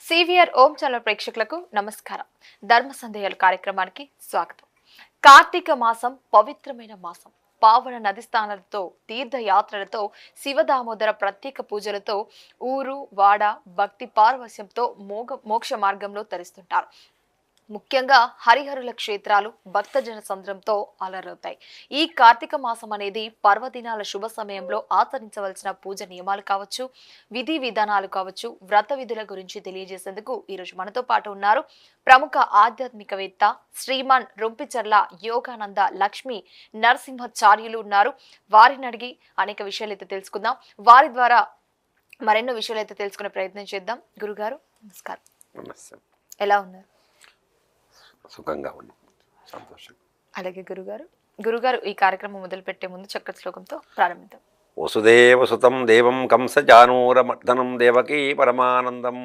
CVR ఓం channel ప్రేక్షకులకు నమస్కారం. ధర్మ సందేహాలు కార్యక్రమానికి స్వాగతం. కార్తీక మాసం పవిత్రమైన మాసం. పావన నది స్నానాలతో, తీర్థయాత్రలతో, శివదామోదర ప్రత్యేక పూజలతో ఊరు వాడ భక్తి పారవస్యంతో మోక్ష మార్గంలో తరిస్తుంటారు. ముఖ్యంగా హరిహరుల క్షేత్రాలు భక్తజన సంద్రంతో అలరవుతాయి. ఈ కార్తీక మాసం అనేది పర్వదినాల శుభ సమయంలో ఆచరించవలసిన పూజ నియమాలు కావచ్చు, విధి విధానాలు కావచ్చు, వ్రత విధుల గురించి తెలియజేసేందుకు ఈరోజు మనతో పాటు ఉన్నారు ప్రముఖ ఆధ్యాత్మికవేత్త శ్రీమాన్ రొంపిచర్ల యోగానంద లక్ష్మీ నరసింహాచార్యులు ఉన్నారు. వారిని అడిగి అనేక విషయాలు అయితే తెలుసుకుందాం. వారి ద్వారా మరెన్నో విషయాలు అయితే తెలుసుకునే ప్రయత్నం చేద్దాం. గురుగారు నమస్కారం. ఎలా ఉన్నారు? సుఖంగా ఉంది, సంతోషం. అలాగే గురుగారు ఈ కార్యక్రమం మొదలు పెట్టే ముందు చక్కటి శ్లోకంతో ప్రారంభిద్దాం. వసుదేవ సుతం దేవం కంసచానూరమర్దనం దేవకీ పరమానందం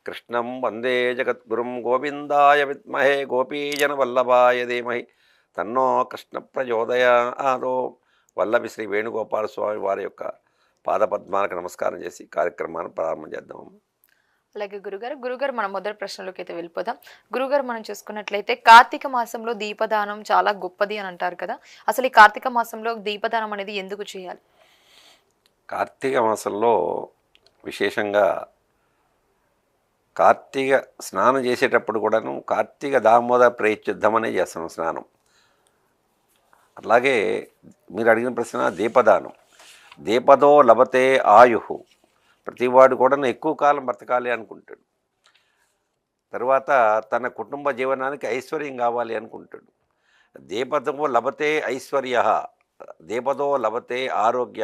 కృష్ణం వందే జగద్గురుం గోవిందాయ విద్మహే గోపీజన వల్లభాయ ధీమహి తన్నో కృష్ణ ప్రచోదయాదో. వల్లభి శ్రీ వేణుగోపాల స్వామి వారి యొక్క పాదపద్మాలకు నమస్కారం చేసి కార్యక్రమాన్ని ప్రారంభం చేద్దాం. అలాగే గురుగారు మనం మొదటి ప్రశ్నలోకి అయితే వెళ్ళిపోదాం. గురుగారు మనం చూసుకున్నట్లయితే కార్తీక మాసంలో దీపదానం చాలా గొప్పది అని అంటారు కదా, అసలు ఈ కార్తీక మాసంలో దీపదానం అనేది ఎందుకు చేయాలి? కార్తీక మాసంలో విశేషంగా కార్తీక స్నానం చేసేటప్పుడు కూడాను కార్తీక దామోదర ప్రేత్యుద్ధమనే చేస్తాం స్నానం. అలాగే మీరు అడిగిన ప్రశ్న దీపదానం. దీపదో లభతే ఆయు. ప్రతివాడు కూడా ఎక్కువ కాలం బ్రతకాలి అనుకుంటాడు. తర్వాత తన కుటుంబ జీవనానికి ఐశ్వర్యం కావాలి అనుకుంటాడు. దీపదో లభతే ఐశ్వర్య, దీపదో లభతే ఆరోగ్య,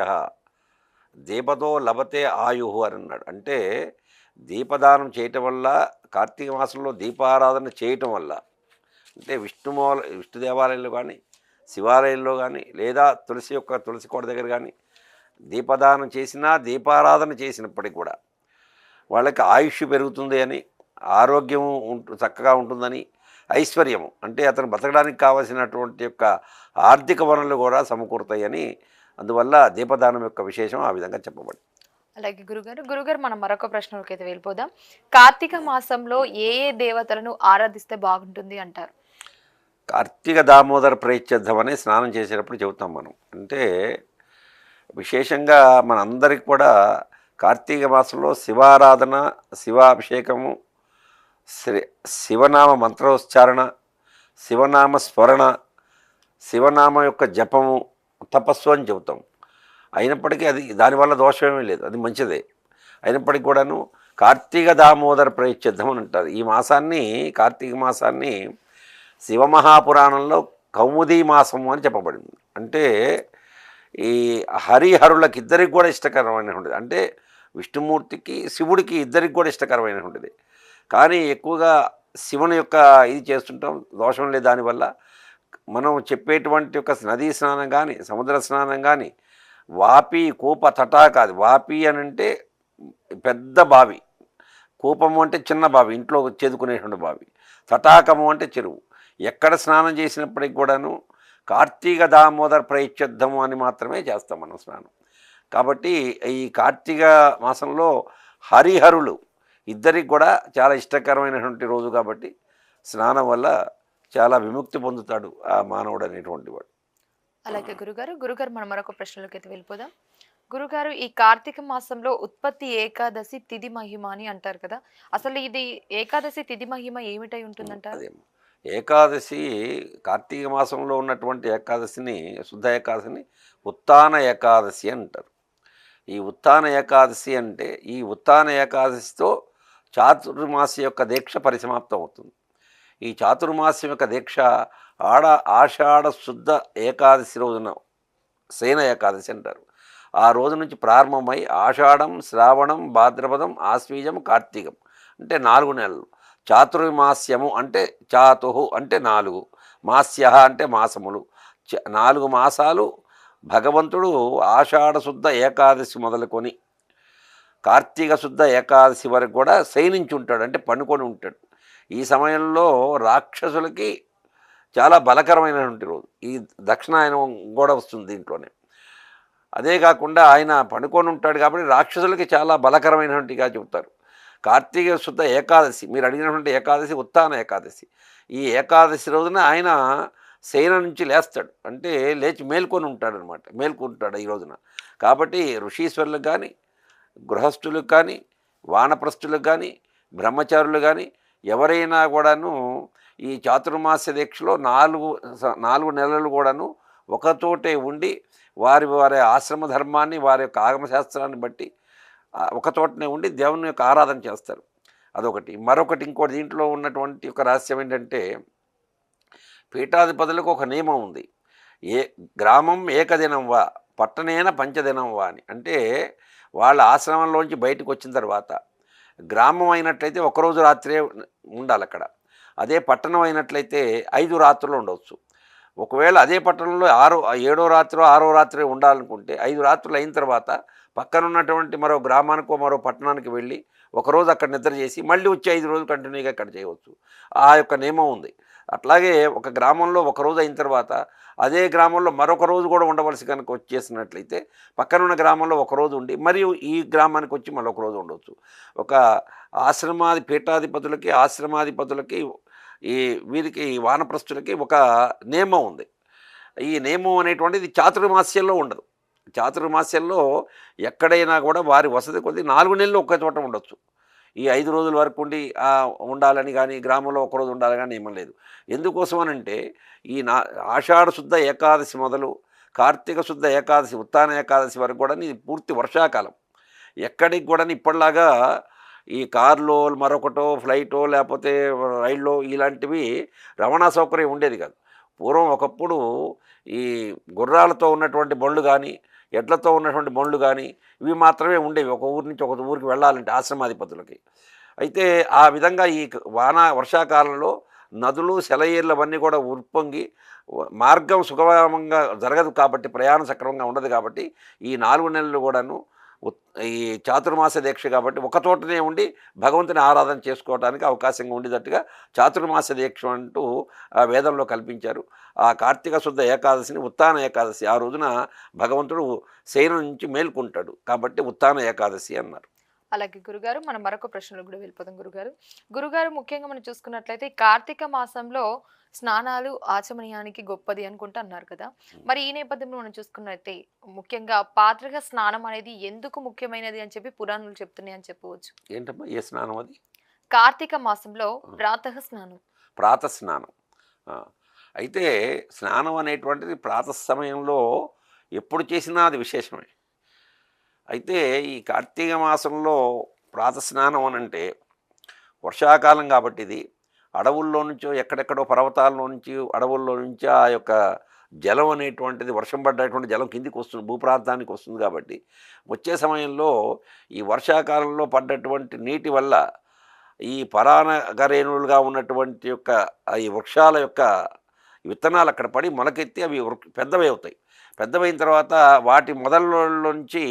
దీపదో లభతే ఆయు అని అన్నాడు. అంటే దీపదానం చేయటం వల్ల, కార్తీక మాసంలో దీపారాధన చేయటం వల్ల, అంటే విష్ణు దేవాలయంలో కానీ, శివాలయంలో కానీ, లేదా తులసి కోట దగ్గర కానీ దీపదానం చేసినా, దీపారాధన చేసినప్పటికీ కూడా వాళ్ళకి ఆయుష్ పెరుగుతుంది అని, ఆరోగ్యం చక్కగా ఉంటుందని, ఐశ్వర్యము అంటే అతను బతకడానికి కావలసినటువంటి యొక్క ఆర్థిక వనరులు కూడా సమకూరుతాయని, అందువల్ల దీపదానం యొక్క విశేషం ఆ విధంగా చెప్పబడి. అలాగే గురుగారు మనం మరొక ప్రశ్నలోకి అయితే వెళ్ళిపోదాం. కార్తీక మాసంలో ఏ ఏ దేవతలను ఆరాధిస్తే బాగుంటుంది అంటారు? కార్తీక దామోదర ప్రేత్యుద్ధం అని స్నానం చేసేటప్పుడు చెబుతాం మనం. అంటే విశేషంగా మనందరికి కూడా కార్తీక మాసంలో శివారాధన, శివాభిషేకము, శివనామ మంత్రోచ్చారణ, శివనామ స్మరణ, శివనామ యొక్క జపము, తపస్సు అని చెబుతాం. అయినప్పటికీ అది దానివల్ల దోషమేమీ లేదు, అది మంచిదే. అయినప్పటికీ కూడాను కార్తీక దామోదర ప్రేత్యుద్ధం అని అంటారు. ఈ మాసాన్ని, కార్తీక మాసాన్ని శివమహాపురాణంలో కౌముదీ మాసము అని చెప్పబడింది. అంటే ఈ హరిహరులకు ఇద్దరికి కూడా ఇష్టకరమైనటువంటిది. అంటే విష్ణుమూర్తికి, శివుడికి ఇద్దరికి కూడా ఇష్టకరమైనటువంటిది. కానీ ఎక్కువగా శివుని యొక్క ఇది చేస్తుంటాం, దోషం లేదు. దానివల్ల మనం చెప్పేటువంటి ఒక నదీ స్నానం కానీ, సముద్ర స్నానం కానీ, వాపి కూప తటాకాది. వాపి అని అంటే పెద్ద బావి, కూపము అంటే చిన్న బావి, ఇంట్లో చేదుకునేటువంటి బావి, తటాకము అంటే చెరువు. ఎక్కడ స్నానం చేసినప్పటికి కూడాను కార్తీక దామోదర ప్రేత్యుద్ధము అని మాత్రమే చేస్తాం మనం స్నానం. కాబట్టి ఈ కార్తీక మాసంలో హరిహరులు ఇద్దరికి కూడా చాలా ఇష్టకరమైనటువంటి రోజు కాబట్టి స్నానం వల్ల చాలా విముక్తి పొందుతాడు ఆ మానవుడు అనేటువంటి వాడు. అలాగే గురుగారు మనం మరొక ప్రశ్నలోకి అయితే వెళ్ళిపోదాం. గురుగారు, ఈ కార్తీక మాసంలో ఉత్పత్తి ఏకాదశి తిథి మహిమ అని అంటారు కదా, అసలు ఇది ఏకాదశి తిథి మహిమ ఏమిటై ఉంటుందంటారు? ఏకాదశి, కార్తీక మాసంలో ఉన్నటువంటి ఏకాదశిని, శుద్ధ ఏకాదశిని ఉత్తాన ఏకాదశి అంటారు. ఈ ఉత్తాన ఏకాదశి అంటే ఈ ఉత్తాన ఏకాదశితో చాతుర్మాసి యొక్క దీక్ష పరిసమాప్తం అవుతుంది. ఈ చాతుర్మాస్యం యొక్క దీక్ష ఆషాఢ శుద్ధ ఏకాదశి రోజున శయన ఏకాదశి అంటారు. ఆ రోజు నుంచి ప్రారంభమై ఆషాఢం, శ్రావణం, భాద్రపదం, ఆశ్వీజం, కార్తీకం అంటే 4 నెలలు. చాతుర్మాస్యము అంటే చాతు అంటే 4, మాస్య అంటే మాసములు, 4 మాసాలు భగవంతుడు ఆషాఢ శుద్ధ ఏకాదశి మొదలుకొని కార్తీక శుద్ధ ఏకాదశి వరకు కూడా శయనించి ఉంటాడు, అంటే పండుకొని ఉంటాడు. ఈ సమయంలో రాక్షసులకి చాలా బలకరమైనటువంటి రోజు. ఈ దక్షిణాయనం కూడా వస్తుంది దీంట్లోనే. అదే కాకుండా ఆయన పండుకొని ఉంటాడు కాబట్టి రాక్షసులకి చాలా బలకరమైనటువంటిగా చెబుతారు. కార్తీక శుద్ధ ఏకాదశి, మీరు అడిగినటువంటి ఏకాదశి ఉత్థాన ఏకాదశి. ఈ ఏకాదశి రోజున ఆయన శయన నుంచి లేస్తాడు, అంటే లేచి మేల్కొని ఉంటాడనమాట, మేల్కొంటాడు ఈ రోజున. కాబట్టి ఋషీశ్వరులకు కానీ, గృహస్థులకు కానీ, వానప్రస్థులకు కానీ, బ్రహ్మచారులు కానీ ఎవరైనా కూడాను ఈ చాతుర్మాస్య దీక్షలో 4 నెలలు కూడాను ఒకచోటే ఉండి వారి వారి ఆశ్రమ ధర్మాన్ని, వారి యొక్క ఆగమశాస్త్రాన్ని బట్టి ఒక చోటనే ఉండి దేవుని యొక్క ఆరాధన చేస్తారు. అదొకటి. మరొకటి ఇంకోటి దీంట్లో ఉన్నటువంటి ఒక రహస్యం ఏంటంటే, పీఠాధిపతులకు ఒక నియమం ఉంది. ఏ గ్రామం ఏకదినం వా పట్టణేన పంచదినం వా అని. అంటే వాళ్ళ ఆశ్రమంలోంచి బయటకు వచ్చిన తర్వాత గ్రామం అయినట్లయితే ఒకరోజు రాత్రే ఉండాలి అక్కడ. అదే పట్టణం అయినట్లయితే 5 రాత్రులు ఉండవచ్చు. ఒకవేళ అదే పట్టణంలో 7వ రాత్రో 6వ రాత్రి ఉండాలనుకుంటే 5 రాత్రులు అయిన తర్వాత పక్కనున్నటువంటి మరో గ్రామానికో మరో పట్టణానికి వెళ్ళి ఒకరోజు అక్కడ నిద్ర చేసి మళ్ళీ వచ్చి 5 రోజులు కంటిన్యూగా ఇక్కడ చేయవచ్చు. ఆ యొక్క నియమం ఉంది. అట్లాగే ఒక గ్రామంలో ఒకరోజు అయిన తర్వాత అదే గ్రామంలో మరొక రోజు కూడా ఉండవలసి కనుక వచ్చేసినట్లయితే పక్కనున్న గ్రామంలో ఒకరోజు ఉండి మరియు ఈ గ్రామానికి వచ్చి మరొక రోజు ఉండవచ్చు. ఒక పీఠాధిపతులకి, ఆశ్రమాధిపతులకి, వీరికి వానప్రస్థులకి ఒక నియమం ఉంది. ఈ నియమం అనేటువంటిది చాతుర్మాస్యంలో ఉండదు. చాతుర్మాస్యంలో ఎక్కడైనా కూడా వారి వసతి కొద్ది 4 నెలలు ఒక్క చోట ఉండొచ్చు. ఈ 5 రోజుల వరకు ఉండాలని కానీ, గ్రామంలో ఒకరోజు ఉండాలని కానీ నియమం లేదు. ఎందుకోసం అనంటే ఈ ఆషాఢ శుద్ధ ఏకాదశి మొదలు కార్తీక శుద్ధ ఏకాదశి, ఉత్థాన ఏకాదశి వరకు కూడా ఇది పూర్తి వర్షాకాలం. ఎక్కడికి కూడా ఇప్పటిలాగా ఈ కార్లో మరొకటో, ఫ్లైటో, లేకపోతే రైల్లో ఇలాంటివి రవాణా సౌకర్యం ఉండేది కాదు. పూర్వం ఒకప్పుడు ఈ గుర్రాలతో ఉన్నటువంటి బండ్లు కానీ, ఎడ్లతో ఉన్నటువంటి బండ్లు కానీ ఇవి మాత్రమే ఉండేవి ఒక ఊరి నుంచి ఒక ఊరికి వెళ్ళాలంటే ఆశ్రమాధిపతులకి. అయితే ఆ విధంగా ఈ వర్షాకాలంలో నదులు, సెలయేర్లు అవన్నీ కూడా ఉప్పొంగి మార్గం సుగమంగా జరగదు కాబట్టి, ప్రయాణం సక్రమంగా ఉండదు కాబట్టి ఈ 4 నెలలు కూడాను ఈ చాతుర్మాస దీక్ష కాబట్టి ఒక చోటనే ఉండి భగవంతుని ఆరాధన చేసుకోవడానికి అవకాశంగా ఉండేటట్టుగా చాతుర్మాస దీక్ష అంటూ వేదంలో కల్పించారు. ఆ కార్తీక శుద్ధ ఏకాదశిని ఉత్థాన ఏకాదశి. ఆ రోజున భగవంతుడు శయనం నుంచి మేల్కొంటాడు కాబట్టి ఉత్థాన ఏకాదశి అన్నారు. అలాగే గురుగారు, మనం మరొక ప్రశ్నలో కూడా వెళ్ళిపోతాం. గురుగారు ముఖ్యంగా మనం చూసుకున్నట్లయితే కార్తీక మాసంలో స్నానాలు ఆచమనీయానికి గొప్పది అనుకుంటూ అన్నారు కదా. మరి ఈ నేపథ్యంలో మనం చూసుకున్నట్లయితే ముఖ్యంగా పాత్రక స్నానం అనేది ఎందుకు ముఖ్యమైనది అని చెప్పి పురాణాలు చెప్తున్నాయి అని చెప్పవచ్చు. ఏంటమ్మా ఏ స్నానం అది? కార్తీక మాసంలో ప్రాతః స్నానం. ప్రాతః స్నానం. అయితే స్నానం అనేటువంటిది ప్రాతః సమయంలో ఎప్పుడు చేసినా అది విశేషమే. అయితే ఈ కార్తీక మాసంలో ప్రాతస్నానం అనంటే వర్షాకాలం కాబట్టి ఇది అడవుల్లో నుంచో ఎక్కడెక్కడో పర్వతాల్లో నుంచి అడవుల్లో నుంచి ఆ యొక్క జలం అనేటువంటిది వర్షం పడ్డటువంటి జలం కిందికి వస్తుంది, భూప్రాంతానికి వస్తుంది. కాబట్టి వచ్చే సమయంలో ఈ వర్షాకాలంలో పడ్డటువంటి నీటి వల్ల ఈ పరాన్నగరేణులుగా ఉన్నటువంటి యొక్క ఈ వృక్షాల యొక్క విత్తనాలు అక్కడ పడి మొలకెత్తి అవి పెద్దవి అవుతాయి. పెద్దవైన తర్వాత వాటి మొదల్లోంచి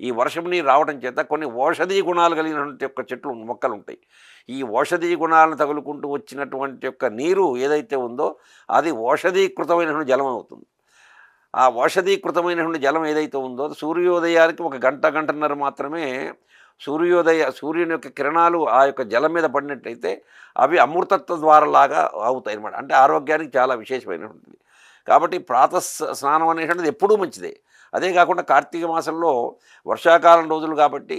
ఈ వర్షం నీరు రావడం చేత కొన్ని ఔషధీ గుణాలు కలిగినటువంటి యొక్క చెట్లు మొక్కలు ఉంటాయి. ఈ ఔషధీ గుణాలను తగులుకుంటూ వచ్చినటువంటి యొక్క నీరు ఏదైతే ఉందో అది ఔషధీకృతమైనటువంటి జలం అవుతుంది. ఆ ఔషధీకృతమైనటువంటి జలం ఏదైతే ఉందో సూర్యోదయానికి 1 గంట, గంటన్నర మాత్రమే సూర్యుని యొక్క కిరణాలు ఆ యొక్క జలం మీద పడినట్టయితే అవి అమృతత్వ ద్వారాలాగా అవుతాయి అన్నమాట. అంటే ఆరోగ్యానికి చాలా విశేషమైనటువంటిది. కాబట్టి ప్రాతః స్నానం అనేటువంటిది ఎప్పుడూ మంచిదే. అదే కాకుండా కార్తీక మాసంలో వర్షాకాలం రోజులు కాబట్టి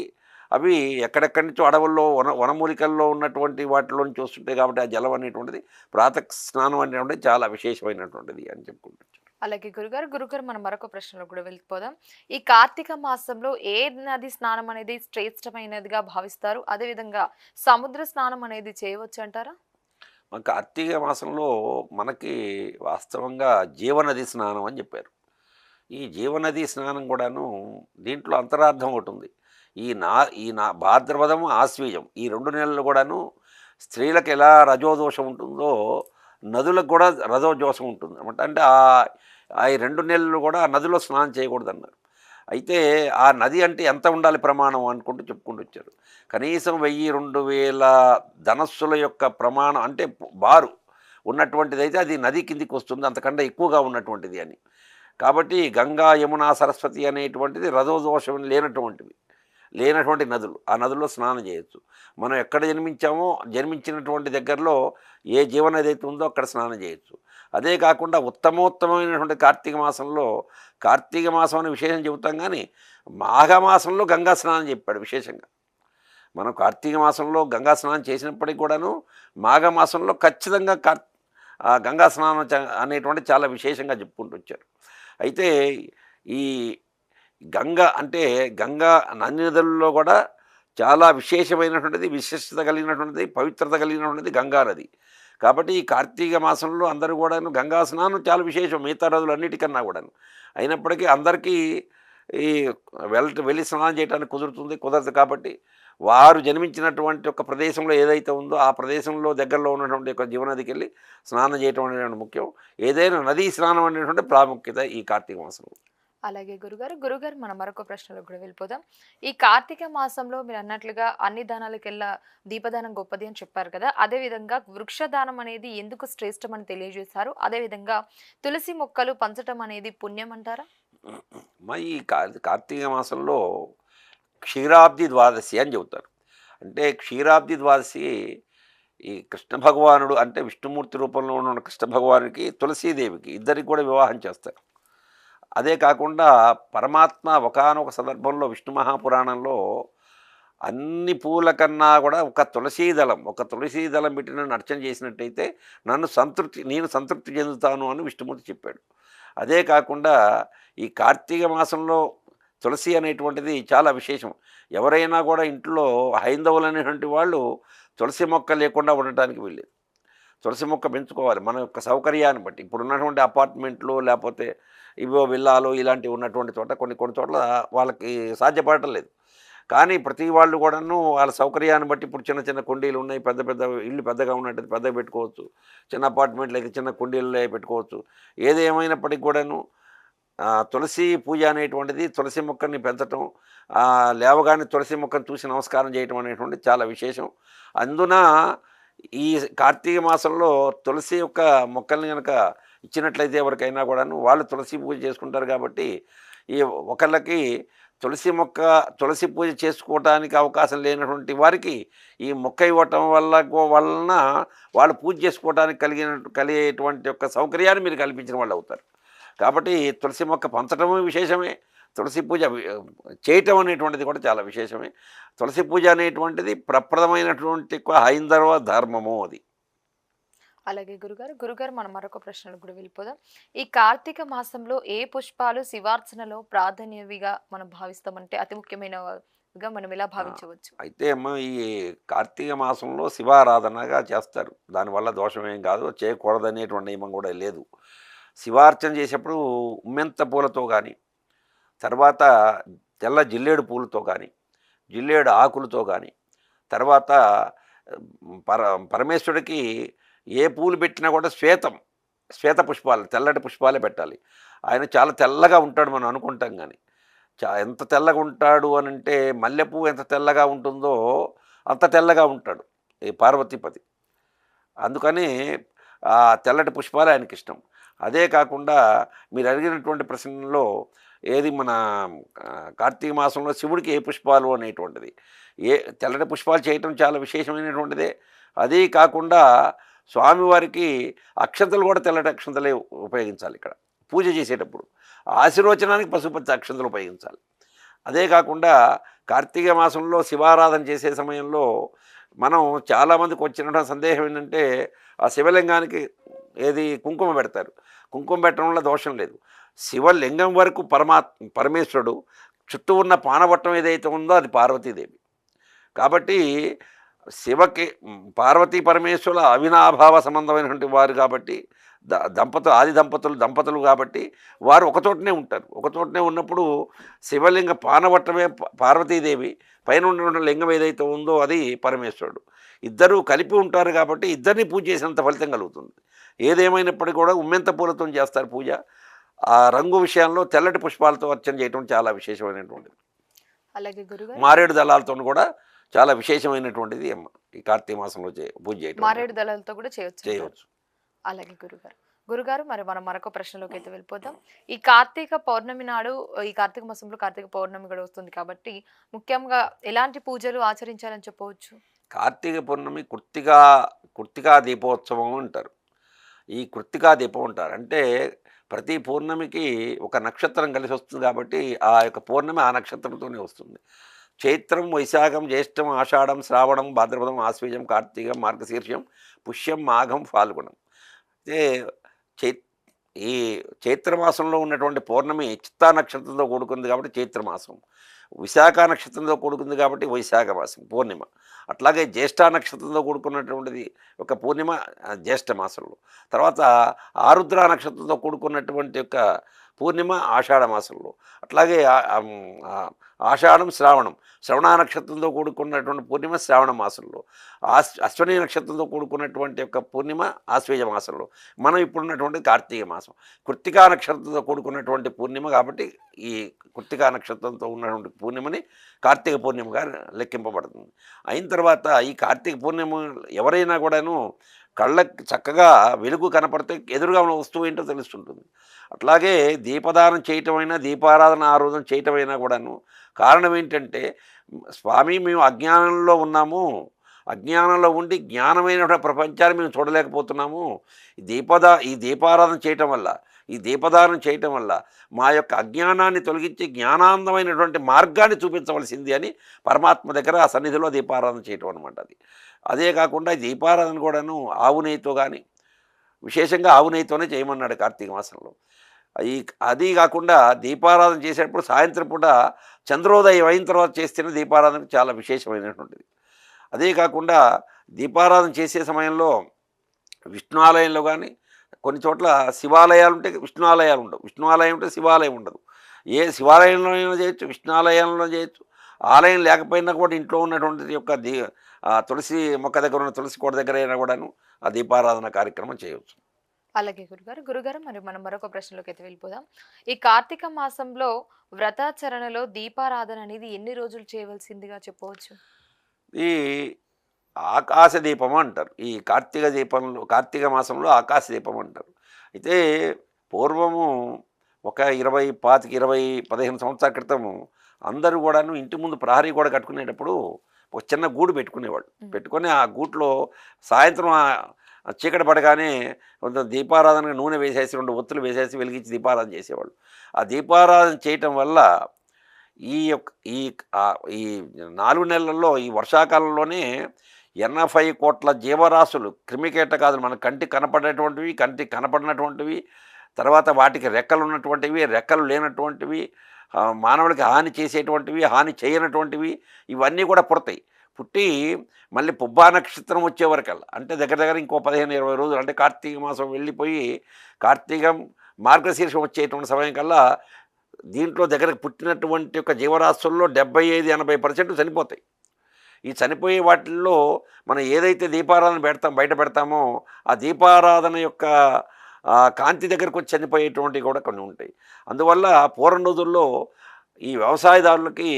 అవి ఎక్కడెక్కడి నుంచో అడవుల్లో వనమూలికల్లో ఉన్నటువంటి వాటిలో నుంచి వస్తుంటాయి కాబట్టి ఆ జలం అనేటువంటిది ప్రాతః స్నానం అనేటువంటిది చాలా విశేషమైనటువంటిది అని చెప్పుకుంటున్నాను. అలాగే గురుగారు మనం మరొక ప్రశ్నలో కూడా వెళ్ళిపోదాం. ఈ కార్తీక మాసంలో ఏ నది స్నానం అనేది శ్రేష్టమైనదిగా భావిస్తారు? అదేవిధంగా సముద్ర స్నానం అనేది చేయవచ్చు అంటారా? కార్తీక మాసంలో మనకి వాస్తవంగా జీవనది స్నానం అని చెప్పారు. ఈ జీవనది స్నానం కూడాను దీంట్లో అంతరార్థం ఒకటి ఉంది. ఈ భాద్రపదం, ఆశ్వీజం ఈ 2 నెలలు కూడాను స్త్రీలకు ఎలా రజోదోషం ఉంటుందో నదులకు కూడా రజోదోషం ఉంటుంది అనమాట. అంటే ఆ 2 నెలలు కూడా ఆ నదిలో స్నానం చేయకూడదు అన్నారు. అయితే ఆ నది అంటే ఎంత ఉండాలి ప్రమాణం అనుకుంటూ చెప్పుకుంటూ వచ్చారు. కనీసం 1000-2000 ధనస్సుల యొక్క ప్రమాణం అంటే బారు ఉన్నటువంటిది అయితే అది నది కిందికి వస్తుంది, అంతకంటే ఎక్కువగా ఉన్నటువంటిది అని. కాబట్టి గంగా, యమున, సరస్వతి అనేటువంటిది రజోదోషం లేనటువంటివి. లేనటువంటి నదులు, ఆ నదుల్లో స్నానం చేయొచ్చు. మనం ఎక్కడ జన్మించామో జన్మించినటువంటి దగ్గరలో ఏ జీవనది అయితే ఉందో అక్కడ స్నానం చేయొచ్చు. అదే కాకుండా ఉత్తమోత్తమైనటువంటి కార్తీక మాసంలో, కార్తీక మాసం అనే విశేషం చెబుతాం కానీ మాఘమాసంలో గంగా స్నానం చెప్పాడు విశేషంగా. మనం కార్తీక మాసంలో గంగా స్నానం చేసినప్పటికి కూడాను మాఘమాసంలో ఖచ్చితంగా గంగా స్నానం అనేటువంటి చాలా విశేషంగా చెప్పుకుంటూ వచ్చారు. అయితే ఈ గంగ అంటే గంగా నది నదులలో కూడా చాలా విశేషమైనటువంటిది, విశిష్టత కలిగినటువంటిది, పవిత్రత కలిగినటువంటిది గంగా నది. కాబట్టి ఈ కార్తీక మాసంలో అందరూ కూడాను గంగా స్నానం చాలా విశేషం మిగతా నదులన్నిటికన్నా కూడాను. అయినప్పటికీ అందరికీ ఈ వెళ్ళి స్నానం చేయడానికి కుదరదు కాబట్టి వారు జన్మించినటువంటి ఒక ప్రదేశంలో ఏదైతే ఉందో ఆ ప్రదేశంలో దగ్గరలో ఉన్నటువంటి ఒక జీవనదికి వెళ్ళి స్నానం చేయటం అనేటువంటి ముఖ్యం. ఏదైనా నదీ స్నానం అనేటువంటి ప్రాముఖ్యత ఈ కార్తీక మాసంలో. అలాగే గురుగారు మనం మరొక ప్రశ్నలో కూడా వెళ్ళిపోదాం. ఈ కార్తీక మాసంలో మీరు అన్నట్లుగా అన్ని దానాలకెల్లా దీపదానం గొప్పది అని చెప్పారు కదా, అదే విధంగా వృక్షదానం అనేది ఎందుకు శ్రేష్టం అని తెలియజేశారు. అదే విధంగా తులసి మొక్కలు పంచటం అనేది పుణ్యం అంటారా? మా ఈ కార్తీక మాసంలో క్షీరాబ్ది ద్వాదశి అని చెబుతారు. అంటే క్షీరాబ్ది ద్వాదశి ఈ కృష్ణ భగవానుడు అంటే విష్ణుమూర్తి రూపంలో ఉన్న కృష్ణ భగవానుడికి తులసీదేవికి ఇద్దరికి కూడా వివాహం చేస్తారు. అదే కాకుండా పరమాత్మ ఒకానొక సందర్భంలో విష్ణు మహాపురాణంలో అన్ని పూల కన్నా కూడా ఒక తులసీ దళం పెట్టి నన్ను అర్చన చేసినట్టయితే నేను సంతృప్తి చెందుతాను అని విష్ణుమూర్తి చెప్పాడు. అదే కాకుండా ఈ కార్తీక మాసంలో తులసి అనేటువంటిది చాలా విశేషం. ఎవరైనా కూడా ఇంట్లో హైందవులు అనేటువంటి వాళ్ళు తులసి మొక్క లేకుండా ఉండటానికి వీల్లేదు. తులసి మొక్క పెంచుకోవాలి మన యొక్క సౌకర్యాన్ని బట్టి. ఇప్పుడు ఉన్నటువంటి అపార్ట్మెంట్లు లేకపోతే ఇవో విల్లాలు ఇలాంటివి ఉన్నటువంటి చోట కొన్ని చోట్ల వాళ్ళకి సాధ్యపడటం లేదు. కానీ ప్రతి వాళ్ళు కూడాను వాళ్ళ సౌకర్యాన్ని బట్టి ఇప్పుడు చిన్న చిన్న కుండీలు ఉన్నాయి, పెద్ద ఇల్లు పెద్దగా ఉన్నట్టు పెద్దగా పెట్టుకోవచ్చు, చిన్న అపార్ట్మెంట్లు అయితే చిన్న కుండీల్లో పెట్టుకోవచ్చు. ఏది ఏమైనప్పటికీ కూడాను తులసి పూజ అనేటువంటిది, తులసి మొక్కని పెంచటం, లేవగానే తులసి మొక్కను చూసి నమస్కారం చేయటం అనేటువంటిది చాలా విశేషం. అందున ఈ కార్తీక మాసంలో తులసి యొక్క మొక్కల్ని కనుక ఇచ్చినట్లయితే ఎవరికైనా కూడాను వాళ్ళు తులసి పూజ చేసుకుంటారు. కాబట్టి ఈ ఒకళ్ళకి తులసి పూజ చేసుకోవడానికి అవకాశం లేనటువంటి వారికి ఈ మొక్క ఇవ్వటం వలన వాళ్ళు పూజ చేసుకోవడానికి కలిగేటువంటి యొక్క సౌకర్యాన్ని మీరు కల్పించిన వాళ్ళు అవుతారు. కాబట్టి తులసి మొక్క పంచటము విశేషమే, తులసి పూజ చేయటం అనేటువంటిది కూడా చాలా విశేషమే. తులసి పూజ అనేటువంటిది ప్రప్రదమైనటువంటి హైందవ ధర్మము అది. అలాగే గురుగారు మనం మరొక ప్రశ్నలు కూడా వెళ్ళిపోదాం. ఈ కార్తీక మాసంలో ఏ పుష్పాలు శివార్చనలో ప్రాధాన్యవిగా మనం భావిస్తామంటే అతి ముఖ్యమైనవిగా మనం ఎలా భావించవచ్చు? అయితే అమ్మ ఈ కార్తీక మాసంలో శివారాధనగా చేస్తారు. దానివల్ల దోషమేం కాదు, చేయకూడదనేటువంటి నియమం కూడా లేదు. శివార్చన చేసేప్పుడు ఉమ్మెంత పూలతో కానీ, తర్వాత తెల్ల జిల్లేడు పూలతో కానీ, జిల్లేడు ఆకులతో కానీ, తర్వాత పరమేశ్వరుడికి ఏ పూలు పెట్టినా కూడా శ్వేత పుష్పాలు, తెల్లటి పుష్పాలే పెట్టాలి. ఆయన చాలా తెల్లగా ఉంటాడు మనం అనుకుంటాం కానీ ఎంత తెల్లగా ఉంటాడు అని అంటే మల్లెపువ్వు ఎంత తెల్లగా ఉంటుందో అంత తెల్లగా ఉంటాడు ఈ పార్వతీపతి. అందుకని తెల్లటి పుష్పాలు ఆయనకి ఇష్టం. అదే కాకుండా మీరు అడిగినటువంటి ప్రశ్నలో ఏది మన కార్తీక మాసంలో శివుడికి ఏ పుష్పాలు అనేటువంటిది, తెల్లటి పుష్పాలు చేయటం చాలా విశేషమైనటువంటిదే. అదే కాకుండా స్వామివారికి అక్షంతలు కూడా తెల్లటి అక్షంతలే ఉపయోగించాలి. ఇక్కడ పూజ చేసేటప్పుడు ఆశీర్వచనానికి పశుపతి అక్షంతలు ఉపయోగించాలి. అదే కాకుండా కార్తీక మాసంలో శివారాధన చేసే సమయంలో మనం చాలామందికి వచ్చిన సందేహం ఏంటంటే ఆ శివలింగానికి కుంకుమ పెడతారు. కుంకుమ పెట్టడం వల్ల దోషం లేదు. శివలింగం వరకు పరమేశ్వరుడు, చుట్టూ ఉన్న పానవట్టం ఏదైతే ఉందో అది పార్వతీదేవి. కాబట్టి శివకి పార్వతీ పరమేశ్వరుల అవినాభావ సంబంధమైనటువంటి వారు కాబట్టి దంపతులు కాబట్టి వారు ఒకచోటనే ఉంటారు. ఒకచోటనే ఉన్నప్పుడు శివలింగ పానవట్టమే పార్వతీదేవి, పైన ఉన్న లింగం ఏదైతే ఉందో అది పరమేశ్వరుడు. ఇద్దరూ కలిపి ఉంటారు కాబట్టి ఇద్దరిని పూజ చేసినంత ఫలితం కలుగుతుంది. ఏదేమైనప్పటికీ కూడా ఉమ్మెంత పూలతో చేస్తారు పూజ. ఆ రంగు విషయంలో తెల్లటి పుష్పాలతో అర్చన చేయడం చాలా విశేషమైనటువంటిది. అలాగే గురుగారు మారేడు దళాలతో కూడా చాలా విశేషమైనటువంటిది ఈ కార్తీక మాసంలో పూజ చేయడం. మారేడు దళాలతో కూడా చేయవచ్చు. చేయవచ్చు. అలాగే గురుగారు గురుగారు మరి మనం మరొక ప్రశ్నలోకి అయితే వెళ్ళిపోదాం. ఈ కార్తీక పౌర్ణమి నాడు ఈ కార్తీక మాసంలో కార్తీక పౌర్ణమి కూడా వస్తుంది కాబట్టి ముఖ్యంగా ఎలాంటి పూజలు ఆచరించాలని చెప్పవచ్చు? కార్తీక పౌర్ణమి కృత్తికా దీపోత్సవం అంటారు. ఈ కృత్తికా దీపం అంటారు. అంటే ప్రతి పౌర్ణమికి ఒక నక్షత్రం కలిసి వస్తుంది కాబట్టి ఆ యొక్క పౌర్ణమి ఆ నక్షత్రంతోనే వస్తుంది. చైత్రం, వైశాఖం, జ్యేష్టం, ఆషాఢం, శ్రావణం, భాద్రపదం, ఆశ్వీజం, కార్తీకం, మార్గశీర్షం, పుష్యం, మాఘం, ఫాల్గుణం. అయితే చై ఈ చైత్రమాసంలో ఉన్నటువంటి పౌర్ణమి చిత్తా నక్షత్రంతో కూడుకుంది కాబట్టి చైత్రమాసం. విశాఖ నక్షత్రంతో కూడుకుంది కాబట్టి వైశాఖ మాసం పూర్ణిమ. అట్లాగే జ్యేష్ఠ నక్షత్రంతో కూడుకున్నటువంటిది ఒక పూర్ణిమ జ్యేష్ఠ మాసంలో. తర్వాత ఆరుద్ర నక్షత్రంతో కూడుకున్నటువంటి యొక్క పూర్ణిమ ఆషాఢ మాసంలో. అట్లాగే ఆషాఢం, శ్రావణం, శ్రవణ నక్షత్రంతో కూడుకున్నటువంటి పూర్ణిమ శ్రావణ మాసంలో. అశ్వని నక్షత్రంతో కూడుకున్నటువంటి యొక్క పూర్ణిమ ఆశ్వేజ మాసంలో. మనం ఇప్పుడున్నటువంటి కార్తీక మాసం కృత్తికా నక్షత్రంతో కూడుకున్నటువంటి పూర్ణిమ కాబట్టి ఈ కృత్తికా నక్షత్రంతో ఉన్నటువంటి పూర్ణిమని కార్తీక పూర్ణిమగా లెక్కింపబడుతుంది. అయిన తర్వాత ఈ కార్తీక పూర్ణిమ ఎవరైనా కూడాను కళ్ళకి చక్కగా వెలుగు కనపడితే ఎదురుగా ఉన్న వస్తువు ఏంటో తెలుస్తుంటుంది. అట్లాగే దీపదానం చేయటమైనా దీపారాధన ఆ రోజున చేయటమైనా కూడాను కారణం ఏంటంటే స్వామి మేము అజ్ఞానంలో ఉన్నాము, అజ్ఞానంలో ఉండి జ్ఞానమైనటువంటి ప్రపంచాన్ని మేము చూడలేకపోతున్నాము. ఈ దీపారాధన చేయటం వల్ల ఈ దీపదానం చేయటం వల్ల మా యొక్క అజ్ఞానాన్ని తొలగించి జ్ఞానాందమైనటువంటి మార్గాన్ని చూపించవలసింది అని పరమాత్మ దగ్గర ఆ సన్నిధిలో దీపారాధన చేయటం అనమాట. అదే కాకుండా ఈ దీపారాధన కూడాను ఆవు నెయ్యితో కానీ విశేషంగా ఆవు నెయ్యితోనే చేయమన్నాడు కార్తీక మాసంలో. అది కాకుండా దీపారాధన చేసేటప్పుడు సాయంత్రం పూట చంద్రోదయం అయిన తర్వాత చేస్తేనే దీపారాధన చాలా విశేషమైనటువంటిది. అదే కాకుండా దీపారాధన చేసే సమయంలో విష్ణు ఆలయంలో కానీ కొన్ని చోట్ల శివాలయాలు ఉంటే విష్ణు ఆలయాలు ఉండవు, విష్ణు ఆలయం ఉంటే శివాలయం ఉండదు. ఏ శివాలయంలోనైనా చేయొచ్చు, విష్ణు ఆలయంలో చేయొచ్చు. ఆలయం లేకపోయినా కూడా ఇంట్లో ఉన్నటువంటి యొక్క తులసి మొక్క దగ్గర ఉన్న తులసి కోట దగ్గర అయినా కూడాను ఆ దీపారాధన కార్యక్రమం చేయవచ్చు. అలాగే గురుగారు మరి మనం మరొక ప్రశ్నలోకి అయితే వెళ్ళిపోదాం. ఈ కార్తీక మాసంలో వ్రతాచరణలో దీపారాధన అనేది ఎన్ని రోజులు చేయవలసిందిగా చెప్పవచ్చు? ఈ ఆకాశ దీపం అంటారు. ఈ కార్తీక మాసంలో ఆకాశ దీపం అంటారు. అయితే పూర్వము ఒక 15 సంవత్సరాల క్రితము అందరూ కూడాను ఇంటి ముందు ప్రహరీ గోడ కట్టుకునేటప్పుడు ఒక చిన్న గూడు పెట్టుకునేవాళ్ళు. పెట్టుకొని ఆ గూట్లో సాయంత్రం చీకటి పడగానే కొంత దీపారాధనగా నూనె వేసేసి 2 ఒత్తులు వేసేసి వెలిగించి దీపారాధన చేసేవాళ్ళు. ఆ దీపారాధన చేయటం వల్ల ఈ 4 నెలల్లో ఈ వర్షాకాలంలోనే 80 కోట్ల జీవరాశులు క్రిమికీటకాదులు మన కంటికి కనపడేటువంటివి, కంటికి కనపడినటువంటివి, తర్వాత వాటికి రెక్కలు ఉన్నటువంటివి, రెక్కలు లేనటువంటివి, మానవుడికి హాని చేసేటువంటివి, హాని చేయనటువంటివి ఇవన్నీ కూడా పుడతాయి. పుట్టి మళ్ళీ పుబ్బా నక్షత్రం వచ్చేవరకల్లా అంటే దగ్గర ఇంకో 15-20 రోజులు అంటే కార్తీక మాసం వెళ్ళిపోయి కార్తీకం మార్గశీర్షం వచ్చేటువంటి సమయం కల్లా దీంట్లో దగ్గరకు పుట్టినటువంటి యొక్క జీవరాశుల్లో 75-80% చనిపోతాయి. ఈ చనిపోయే వాటిల్లో మనం ఏదైతే దీపారాధన బయట పెడతామో ఆ దీపారాధన యొక్క కాంతి దగ్గరకు వచ్చి చనిపోయేటువంటివి కూడా కొన్ని ఉంటాయి. అందువల్ల పూర్వం రోజుల్లో ఈ వ్యవసాయదారులకి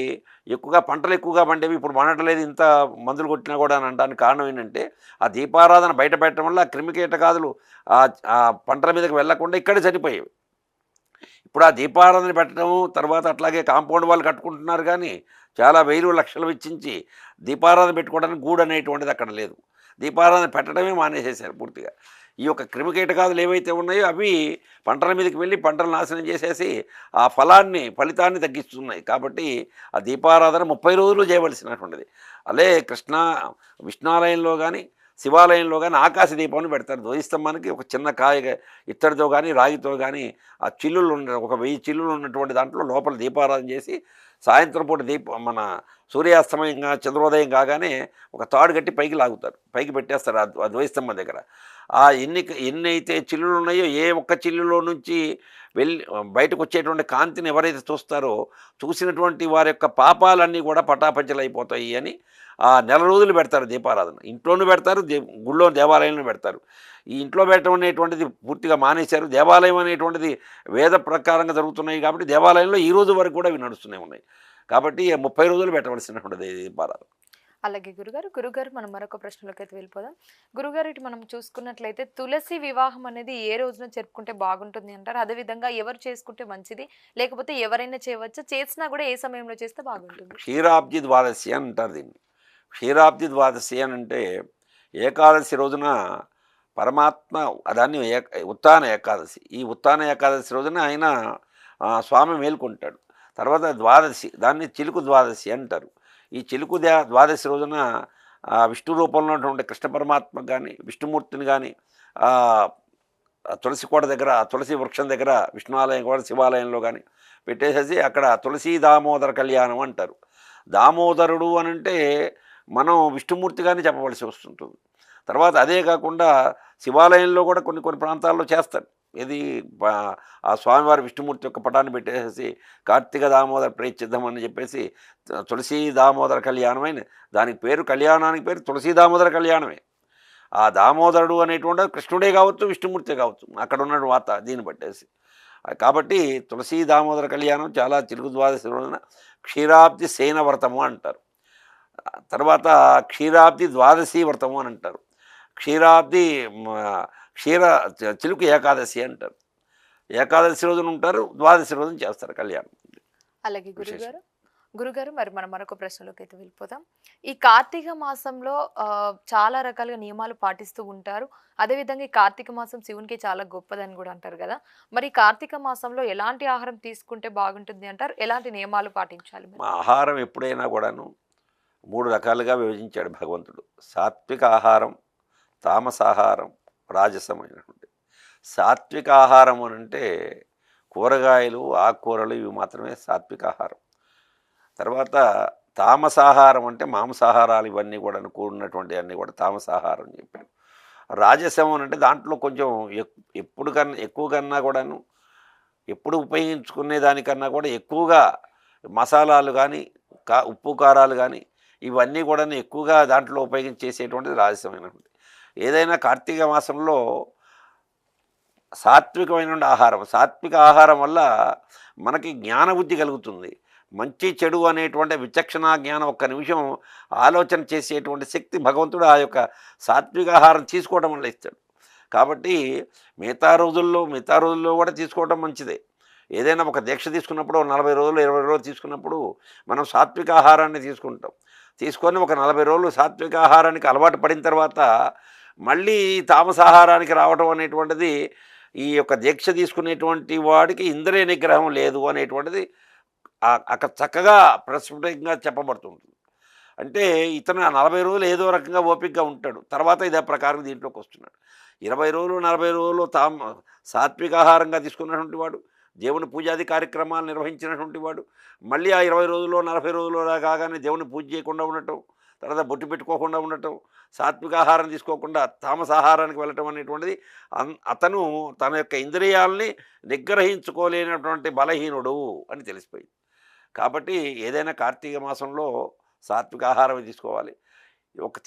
పంటలు ఎక్కువగా పండేవి, ఇప్పుడు పండట్లేదు ఇంత మందులు కొట్టినా కూడా అని అనడానికి కారణం ఏంటంటే ఆ దీపారాధన బయట పెట్టడం వల్ల క్రిమికీటకాదులు ఆ పంటల మీదకి వెళ్లకుండా ఇక్కడే చనిపోయేవి. ఇప్పుడు ఆ దీపారాధన పెట్టడం తర్వాత అట్లాగే కాంపౌండ్ వాళ్ళు కట్టుకుంటున్నారు, కానీ చాలా వేలు లక్షలు వెచ్చించి దీపారాధన పెట్టుకోవడానికి గూడు అనేటువంటిది అక్కడ లేదు. దీపారాధన పెట్టడమే మానేసేసారు పూర్తిగా. ఈ యొక్క క్రిమికీటకాదులు ఏవైతే ఉన్నాయో అవి పంటల మీదకి వెళ్ళి పంటలు నాశనం చేసేసి ఆ ఫలితాన్ని తగ్గిస్తున్నాయి. కాబట్టి ఆ దీపారాధన 30 రోజులు చేయవలసినటువంటిది. అలే విష్ణాలయంలో కానీ శివాలయంలో కానీ ఆకాశ దీపాన్ని పెడతారు. ధ్వజస్తంభానికి ఒక చిన్న కాయ ఇత్తడితో కానీ రాగితో కానీ ఆ చిల్లులు ఒక 1000 చిల్లులు ఉన్నటువంటి దాంట్లో లోపల దీపారాధన చేసి సాయంత్రం పూట మన సూర్యాస్తమయంగా చంద్రోదయం కాగానే ఒక తాడు కట్టి పైకి లాగుతారు, పైకి పెట్టేస్తారు ఆ ధ్వజస్తంభం దగ్గర. ఆ ఎన్నైతే చిల్లులు ఉన్నాయో ఏ ఒక్క చిల్లులో నుంచి బయటకు వచ్చేటువంటి కాంతిని ఎవరైతే చూస్తారో చూసినటువంటి వారి యొక్క పాపాలన్నీ కూడా పటాపంచలైపోతాయి అని ఆ నెల రోజులు పెడతారు దీపారాధన. ఇంట్లోనూ పెడతారు, గుళ్ళో దేవాలయంలో పెడతారు. ఈ ఇంట్లో పెట్టడం అనేటువంటిది పూర్తిగా మానేశారు. దేవాలయం అనేటువంటిది వేద ప్రకారంగా జరుగుతున్నాయి కాబట్టి దేవాలయంలో ఈ రోజు వరకు కూడా అవి నడుస్తూనే ఉన్నాయి. కాబట్టి 30 రోజులు పెట్టవలసినటువంటిది దీపారాధన. అలాగే గురుగారు మనం మరొక ప్రశ్నలోకి అయితే వెళ్ళిపోదాం. గురుగారు ఇటు మనం చూసుకున్నట్లయితే తులసి వివాహం అనేది ఏ రోజున జరుపుకుంటే బాగుంటుంది అంటారు? అదేవిధంగా ఎవరు చేసుకుంటే మంచిది? లేకపోతే ఎవరైనా చేయవచ్చా? చేసినా కూడా ఏ సమయంలో చేస్తే బాగుంటుంది? క్షీరాబ్ది ద్వాదశి అని అంటారు దీన్ని. క్షీరాబ్ది ద్వాదశి అని అంటే ఏకాదశి రోజున పరమాత్మ దాన్ని ఉత్థాన ఏకాదశి. ఈ ఉత్థాన ఏకాదశి రోజున ఆయన స్వామి మేల్కొంటాడు. తర్వాత ద్వాదశి దాన్ని చిలుకు ద్వాదశి అంటారు. ఈ చిలుకు ద్వాదశి రోజున విష్ణు రూపంలో ఉన్నటువంటి కృష్ణ పరమాత్మ కానీ విష్ణుమూర్తిని కానీ తులసి కోట దగ్గర తులసి వృక్షం దగ్గర విష్ణు ఆలయం కూడా శివాలయంలో కానీ పెట్టేసేసి అక్కడ తులసి దామోదర కళ్యాణం అంటారు. దామోదరుడు అని అంటే మనం విష్ణుమూర్తిగానే చెప్పవలసి వస్తుంటుంది. తర్వాత అదే కాకుండా శివాలయంలో కూడా కొన్ని కొన్ని ప్రాంతాల్లో చేస్తారు. ఇది ఆ స్వామివారి విష్ణుమూర్తి యొక్క పటాన్ని పెట్టేసి కార్తీక దామోదర ప్రేచ్చిద్దామని చెప్పేసి తులసి దామోదర కళ్యాణమైన దానికి పేరు, కళ్యాణానికి పేరు తులసి దామోదర కళ్యాణమే. ఆ దామోదరుడు అనేటువంటి కృష్ణుడే కావచ్చు విష్ణుమూర్తే కావచ్చు అక్కడ ఉన్న దీన్ని బట్టేసి. కాబట్టి తులసీ దామోదర కళ్యాణం చాలా చిలుకు ద్వాదశి రోజున క్షీరాబ్ది శయన వ్రతము అంటారు. తర్వాత క్షీరాబ్ది ద్వాదశి వ్రతము అని అంటారు. క్షీరాబ్ది క్షీర చిలుకు ఏకాదశి అంటారు. ఏకాదశి రోజున ఉంటారు, ద్వాదశి రోజున చేస్తారు కళ్యాణం. అలాగే గురుగారు మరి మనం మరొక ప్రశ్నలోకి అయితే వెళ్ళిపోతాం. ఈ కార్తీక మాసంలో చాలా రకాలుగా నియమాలు పాటిస్తూ ఉంటారు. అదేవిధంగా ఈ కార్తీక మాసం శివునికి చాలా గొప్పదని కూడా అంటారు కదా. మరి కార్తీక మాసంలో ఎలాంటి ఆహారం తీసుకుంటే బాగుంటుంది అంటారు? ఎలాంటి నియమాలు పాటించాలి? ఆహారం ఎప్పుడైనా కూడాను 3 రకాలుగా విభజించాడు భగవంతుడు. సాత్విక ఆహారం, తామసాహారం, రాజసమైనటువంటి. సాత్విక ఆహారం అని అంటే కూరగాయలు, ఆకుకూరలు ఇవి మాత్రమే సాత్విక ఆహారం. తర్వాత తామసాహారం అంటే మాంసాహారాలు ఇవన్నీ కూడా కూడినటువంటి అన్నీ కూడా తామసాహారం అని చెప్పాడు. రాజసం అని అంటే దాంట్లో కొంచెం ఎప్పుడు కన్నా ఎక్కువ కన్నా కూడాను ఎప్పుడు ఉపయోగించుకునే దానికన్నా కూడా ఎక్కువగా మసాలాలు కానీ ఉప్పు కారాలు కానీ ఇవన్నీ కూడా ఎక్కువగా దాంట్లో ఉపయోగించేసేటువంటిది రాజసమైనటువంటి. ఏదైనా కార్తీక మాసంలో సాత్వికమైన ఆహారం, సాత్విక ఆహారం వల్ల మనకి జ్ఞానబుద్ధి కలుగుతుంది. మంచి చెడు అనేటువంటి విచక్షణ జ్ఞానం ఒక్క నిమిషం ఆలోచన చేసేటువంటి శక్తి భగవంతుడు ఆ యొక్క సాత్విక ఆహారం తీసుకోవడం వల్ల ఇస్తాడు. కాబట్టి మిగతా రోజుల్లో కూడా తీసుకోవడం మంచిదే. ఏదైనా ఒక దీక్ష తీసుకున్నప్పుడు 40 రోజులు 20 రోజులు తీసుకున్నప్పుడు మనం సాత్విక ఆహారాన్ని తీసుకుంటాం. తీసుకొని ఒక 40 రోజులు సాత్విక ఆహారానికి అలవాటు పడిన తర్వాత మళ్ళీ తామసాహారానికి రావడం అనేటువంటిది ఈ యొక్క దీక్ష తీసుకునేటువంటి వాడికి ఇంద్రియ నిగ్రహం లేదు అనేటువంటిది అక్కడ చక్కగా ప్రస్ఫుటంగా చెప్పబడుతుంటుంది. అంటే ఇతను 40 రోజులు ఏదో రకంగా ఓపికగా ఉంటాడు, తర్వాత ఇదే ప్రకారం దీంట్లోకి వస్తున్నాడు. 20 రోజులు 40 రోజులు సాత్విక ఆహారంగా తీసుకున్నటువంటి వాడు, దేవుని పూజాది కార్యక్రమాలు నిర్వహించినటువంటి వాడు మళ్ళీ ఆ 20 రోజుల్లో 40 రోజుల్లో కాగానే దేవుని పూజ చేయకుండా ఉండటం, తర్వాత బొట్టు పెట్టుకోకుండా ఉండటం, సాత్విక ఆహారం తీసుకోకుండా తామసాహారానికి వెళ్ళటం అనేటువంటిది అతను తన యొక్క ఇంద్రియాలని నిగ్రహించుకోలేనటువంటి బలహీనుడు అని తెలిసిపోయింది. కాబట్టి ఏదైనా కార్తీక మాసంలో సాత్విక ఆహారం తీసుకోవాలి.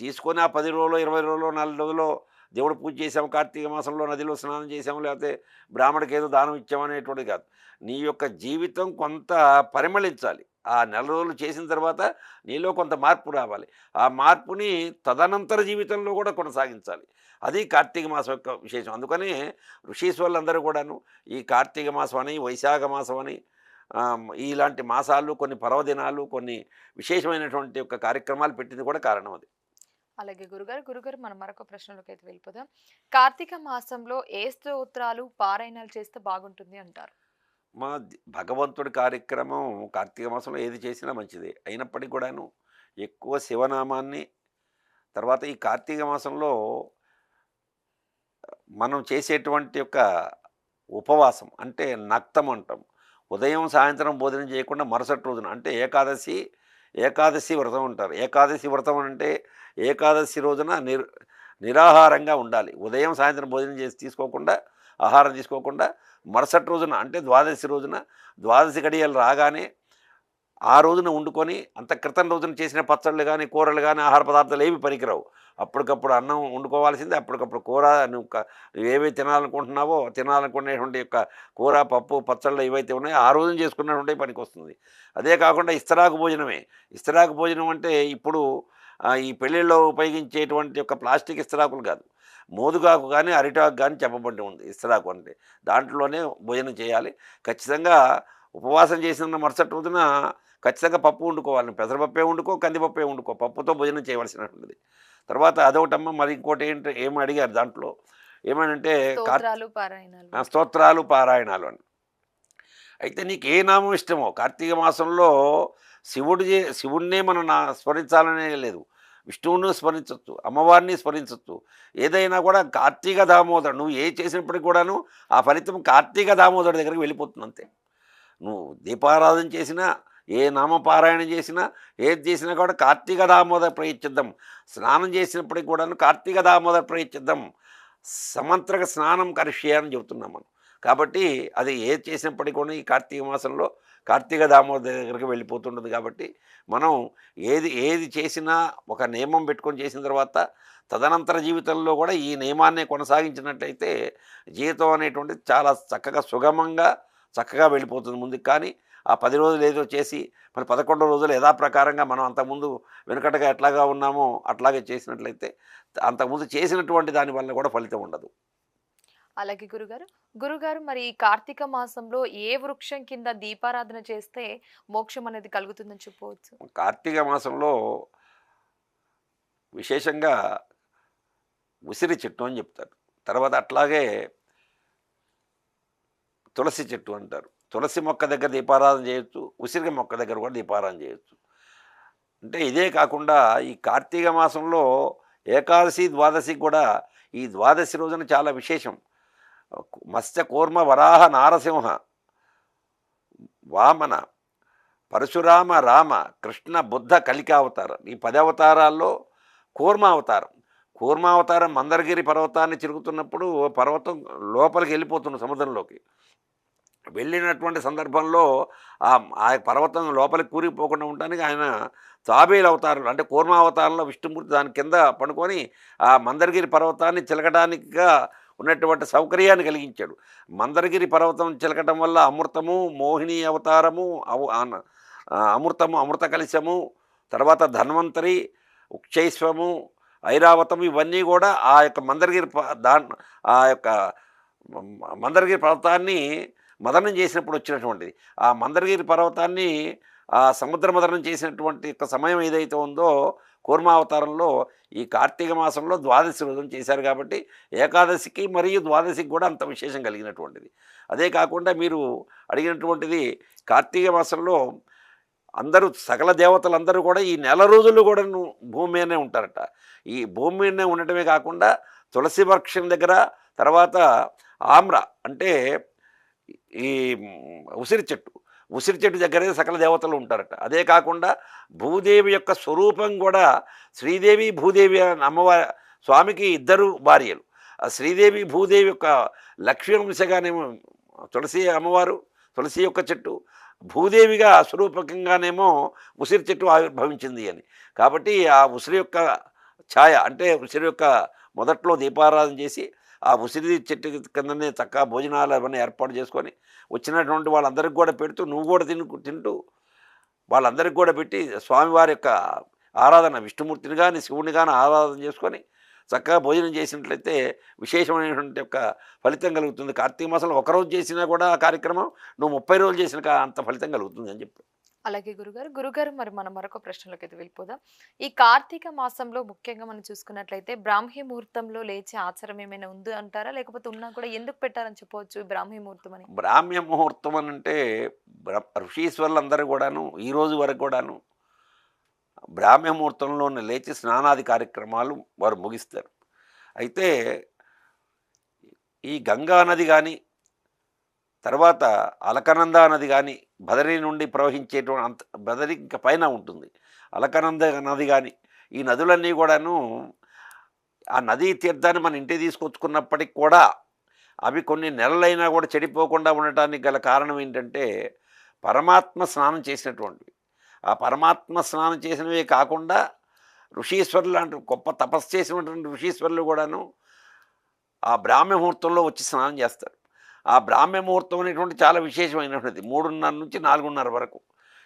తీసుకొని ఆ 10 రోజులు 20 రోజులు 4 రోజుల్లో దేవుడు పూజ చేసాము, కార్తీక మాసంలో నదిలో స్నానం చేసాము, లేకపోతే బ్రాహ్మడికి ఏదో దానం ఇచ్చామనేటువంటిది కాదు. నీ యొక్క జీవితం కొంత పరిమళించాలి. ఆ నెల రోజులు చేసిన తర్వాత నీలో కొంత మార్పు రావాలి. ఆ మార్పుని తదనంతర జీవితంలో కూడా కొనసాగించాలి. అది కార్తీక మాసం యొక్క విశేషం. అందుకని ఋషీశ్వరులందరూ కూడాను ఈ కార్తీక మాసం అని, వైశాఖ మాసం అని, ఇలాంటి మాసాలు, కొన్ని పర్వదినాలు, కొన్ని విశేషమైనటువంటి యొక్క కార్యక్రమాలు పెట్టింది కూడా కారణం అది. అలాగే గురుగారు మనం మరొక ప్రశ్నలోకి అయితే వెళ్ళిపోదాం. కార్తీక మాసంలో ఏ స్తోత్రాలు పారాయణాలు చేస్తే బాగుంటుంది అంటారు? భగవంతుడి కార్యక్రమం కార్తీక మాసంలో ఏది చేసినా మంచిదే. అయినప్పటికీ కూడాను ఎక్కువ శివనామాన్ని, తర్వాత ఈ కార్తీక మాసంలో మనం చేసేటువంటి యొక్క ఉపవాసం అంటే నక్తం అంటాం. ఉదయం సాయంత్రం భోజనం చేయకుండా మరుసటి రోజున అంటే ఏకాదశి వ్రతం అంటారు. ఏకాదశి వ్రతం అంటే ఏకాదశి రోజున నిరాహారంగా ఉండాలి. ఉదయం సాయంత్రం భోజనం తీసుకోకుండా, ఆహారం తీసుకోకుండా మరుసటి రోజున అంటే ద్వాదశి గడియలు రాగానే ఆ రోజున వండుకొని, అంత క్రితం రోజున చేసిన పచ్చళ్ళు కానీ, కూరలు కానీ, ఆహార పదార్థాలు ఏవి పనికిరావు. అప్పటికప్పుడు అన్నం వండుకోవాల్సిందే, అప్పటికప్పుడు కూర నువ్వు ఏవి తినాలనుకునేటువంటి యొక్క కూర, పప్పు, పచ్చళ్ళు ఏవైతే ఉన్నాయో ఆ రోజున చేసుకున్నటువంటి పనికి వస్తుంది. అదే కాకుండా ఇస్తరాకు భోజనమే. ఇస్తరాకు భోజనం అంటే ఇప్పుడు ఈ పెళ్ళిళ్ళలో ఉపయోగించేటువంటి ఒక ప్లాస్టిక్ ఇస్తరాకులు కాదు, మోదుగాకు కానీ అరిటాకు కానీ చెప్పబడి ఉంది. ఇస్తరాకు అంటే దాంట్లోనే భోజనం చేయాలి. ఖచ్చితంగా ఉపవాసం చేసిన మరుసటి రోజున ఖచ్చితంగా పప్పు వండుకోవాలి. పెసరపప్పే వండుకో, కందిపప్పే వండుకో, పప్పుతో భోజనం చేయవలసినటువంటిది. తర్వాత అదొకటమ్మ. మరి ఇంకోటి ఏమి అడిగారు దాంట్లో ఏమనంటే స్తోత్రాలు పారాయణాలు. స్తోత్రాలు పారాయణాలు అని. అయితే నీకు ఏ నామం ఇష్టమో కార్తీక మాసంలో శివుడినే మనం స్మరించాలనే లేదు, విష్ణువును స్మరించవచ్చు, అమ్మవారిని స్మరించవచ్చు. ఏదైనా కూడా కార్తీక దామోదరు నువ్వు ఏ చేసినప్పటికి కూడాను ఆ ఫలితం కార్తీక దామోదరుడి దగ్గరికి వెళ్ళిపోతుంది అంతే. నువ్వు దీపారాధన చేసినా, ఏ నామపారాయణం చేసినా, ఏది చేసినా కూడా కార్తీక దామోదర ప్రయత్నిద్దాం. స్నానం చేసినప్పటికి కూడాను కార్తీక దామోదర ప్రయత్నిద్దాం. సమంత్రక స్నానం కరిష్య అని చెబుతున్నాం మనం. కాబట్టి అది ఏది చేసినప్పటికీ కూడా ఈ కార్తీక మాసంలో కార్తీక దామోదర దగ్గరికి వెళ్ళిపోతుంటుంది. కాబట్టి మనం ఏది చేసినా ఒక నియమం పెట్టుకొని చేసిన తర్వాత తదనంతర జీవితంలో కూడా ఈ నియమాన్ని కొనసాగించినట్లయితే జీవితం అనేటువంటిది చాలా చక్కగా సుగమంగా చక్కగా వెళ్ళిపోతుంది ముందుకు. కానీ ఆ 10 రోజులు ఏదో చేసి మరి 11 రోజులు యథాప్రకారంగా మనం అంతకుముందు వెనుకటగా ఎట్లాగా ఉన్నామో అట్లాగే చేసినట్లయితే అంతకుముందు చేసినటువంటి దానివల్ల కూడా ఫలితం ఉండదు. అలాగే గురుగారు మరి ఈ కార్తీక మాసంలో ఏ వృక్షం కింద దీపారాధన చేస్తే మోక్షం అనేది కలుగుతుందని చెప్పవచ్చు? కార్తీక మాసంలో విశేషంగా ఉసిరి చెట్టు అని చెప్తారు. తర్వాత అట్లాగే తులసి చెట్టు అంటారు. తులసి మొక్క దగ్గర దీపారాధన చేయొచ్చు, ఉసిరి మొక్క దగ్గర కూడా దీపారాధన చేయొచ్చు. అంటే ఇదే కాకుండా ఈ కార్తీక మాసంలో ఏకాదశి ద్వాదశి కూడా ఈ ద్వాదశి రోజున చాలా విశేషం. మత్స్య కూర్మ వరాహ నారసింహ వామన పరశురామ రామ కృష్ణ బుద్ధ కలికి అవతారం. ఈ 10 అవతారాల్లో కూర్మావతారం. కూర్మావతారం మందరగిరి పర్వతాన్ని తిరుగుతున్నప్పుడు పర్వతం లోపలికి వెళ్ళిపోతున్న సముద్రంలోకి వెళ్ళినటువంటి సందర్భంలో ఆ పర్వతం లోపలికి కూరిపోకుండా ఉండడానికి ఆయన తాబేలు అవతారంలో అంటే కూర్మావతారంలో విష్ణుమూర్తి దాని కింద పడుకొని ఆ మందరగిరి పర్వతాన్ని చిలకడానికిగా ఉన్నటువంటి సౌకర్యాన్ని కలిగించాడు. మందరగిరి పర్వతం చిలకటం వల్ల అమృతము, మోహిని అవతారము, అమృతము, అమృత కలశము, తర్వాత ధన్వంతరి, ఉక్షైశ్వము, ఐరావతం ఇవన్నీ కూడా ఆ యొక్క ఆ యొక్క మందరగిరి పర్వతాన్ని మదనం చేసినప్పుడు వచ్చినటువంటిది. ఆ మందరగిరి పర్వతాన్ని ఆ సముద్ర మదనం చేసినటువంటి యొక్క సమయం ఏదైతే ఉందో కూర్మావతారంలో ఈ కార్తీక మాసంలో ద్వాదశి రోజున చేశారు. కాబట్టి ఏకాదశికి మరియు ద్వాదశికి కూడా అంత విశేషం కలిగినటువంటిది. అదే కాకుండా మీరు అడిగినటువంటిది కార్తీక మాసంలో అందరూ సకల దేవతలందరూ కూడా ఈ నెల రోజులు కూడా భూమి మీదనే ఉంటారట. ఈ భూమి మీదనే ఉండటమే కాకుండా తులసి వృక్షం దగ్గర, తర్వాత ఆమ్ర అంటే ఈ ఉసిరి చెట్టు దగ్గరే సకల దేవతలు ఉంటారట. అదే కాకుండా భూదేవి యొక్క స్వరూపం కూడా శ్రీదేవి భూదేవి అమ్మవారి స్వామికి 2 భార్యలు. ఆ శ్రీదేవి భూదేవి యొక్క లక్ష్మీ వంశగానేమో తులసి అమ్మవారు, తులసి యొక్క చెట్టు, భూదేవిగా స్వరూపకంగానేమో ఉసిరి చెట్టు ఆవిర్భవించింది అని. కాబట్టి ఆ ఉసిరి యొక్క ఛాయ అంటే ఉసిరి యొక్క మొదట్లో దీపారాధన చేసి ఆ ఉసిరి చెట్టు కిందనే చక్కగా భోజనాలు అవన్నీ ఏర్పాటు చేసుకొని వచ్చినటువంటి వాళ్ళందరికీ కూడా పెడుతూ నువ్వు కూడా తింటూ వాళ్ళందరికీ కూడా పెట్టి స్వామివారి యొక్క ఆరాధన విష్ణుమూర్తిని కానీ శివుని కానీ ఆరాధన చేసుకొని చక్కగా భోజనం చేసినట్లయితే విశేషమైనటువంటి యొక్క ఫలితం కలుగుతుంది. కార్తీక మాసంలో ఒకరోజు చేసినా కూడా ఆ కార్యక్రమం నువ్వు 30 రోజులు చేసిన అంత ఫలితం కలుగుతుంది అని చెప్పి. అలాగే గురుగారు మరి మనం మరొక ప్రశ్నలోకి అయితే వెళ్ళిపోదాం. ఈ కార్తీక మాసంలో ముఖ్యంగా మనం చూసుకున్నట్లయితే బ్రాహ్మీ ముహూర్తంలో లేచే ఆచారం ఏమైనా ఉంది అంటారా? లేకపోతే ఉన్నా కూడా ఎందుకు పెట్టారని చెప్పవచ్చు బ్రాహ్మీ ముహూర్తం అని? బ్రాహ్మ్య ముహూర్తం అని అంటే ఋషీశ్వరులందరూ కూడాను ఈ రోజు వరకు కూడాను బ్రాహ్మ్య ముహూర్తంలోనే లేచి స్నానాది కార్యక్రమాలు వారు ముగిస్తారు. అయితే ఈ గంగా నది కానీ తర్వాత అలకనంద నది కానీ బదరి నుండి ప్రవహించేటువంటి బదరి ఇంకా పైన ఉంటుంది. అలకనంద నది కానీ ఈ నదులన్నీ కూడాను ఆ నదీ తీర్థాన్ని మన ఇంటికి తీసుకొచ్చుకున్నప్పటికి కూడా అవి కొన్ని నెలలైనా కూడా చెడిపోకుండా ఉండటానికి గల కారణం ఏంటంటే పరమాత్మ స్నానం చేసినటువంటివి. ఆ పరమాత్మ స్నానం చేసినవే కాకుండా ఋషీశ్వరులు లాంటి గొప్ప తపస్సు చేసినటువంటి ఋషీశ్వరులు కూడాను ఆ బ్రాహ్మ్య ముహూర్తంలో వచ్చి స్నానం చేస్తారు. ఆ బ్రాహ్మ్య ముహూర్తం అనేటువంటి చాలా విశేషమైనటువంటిది. 3:30 నుంచి 4:30 వరకు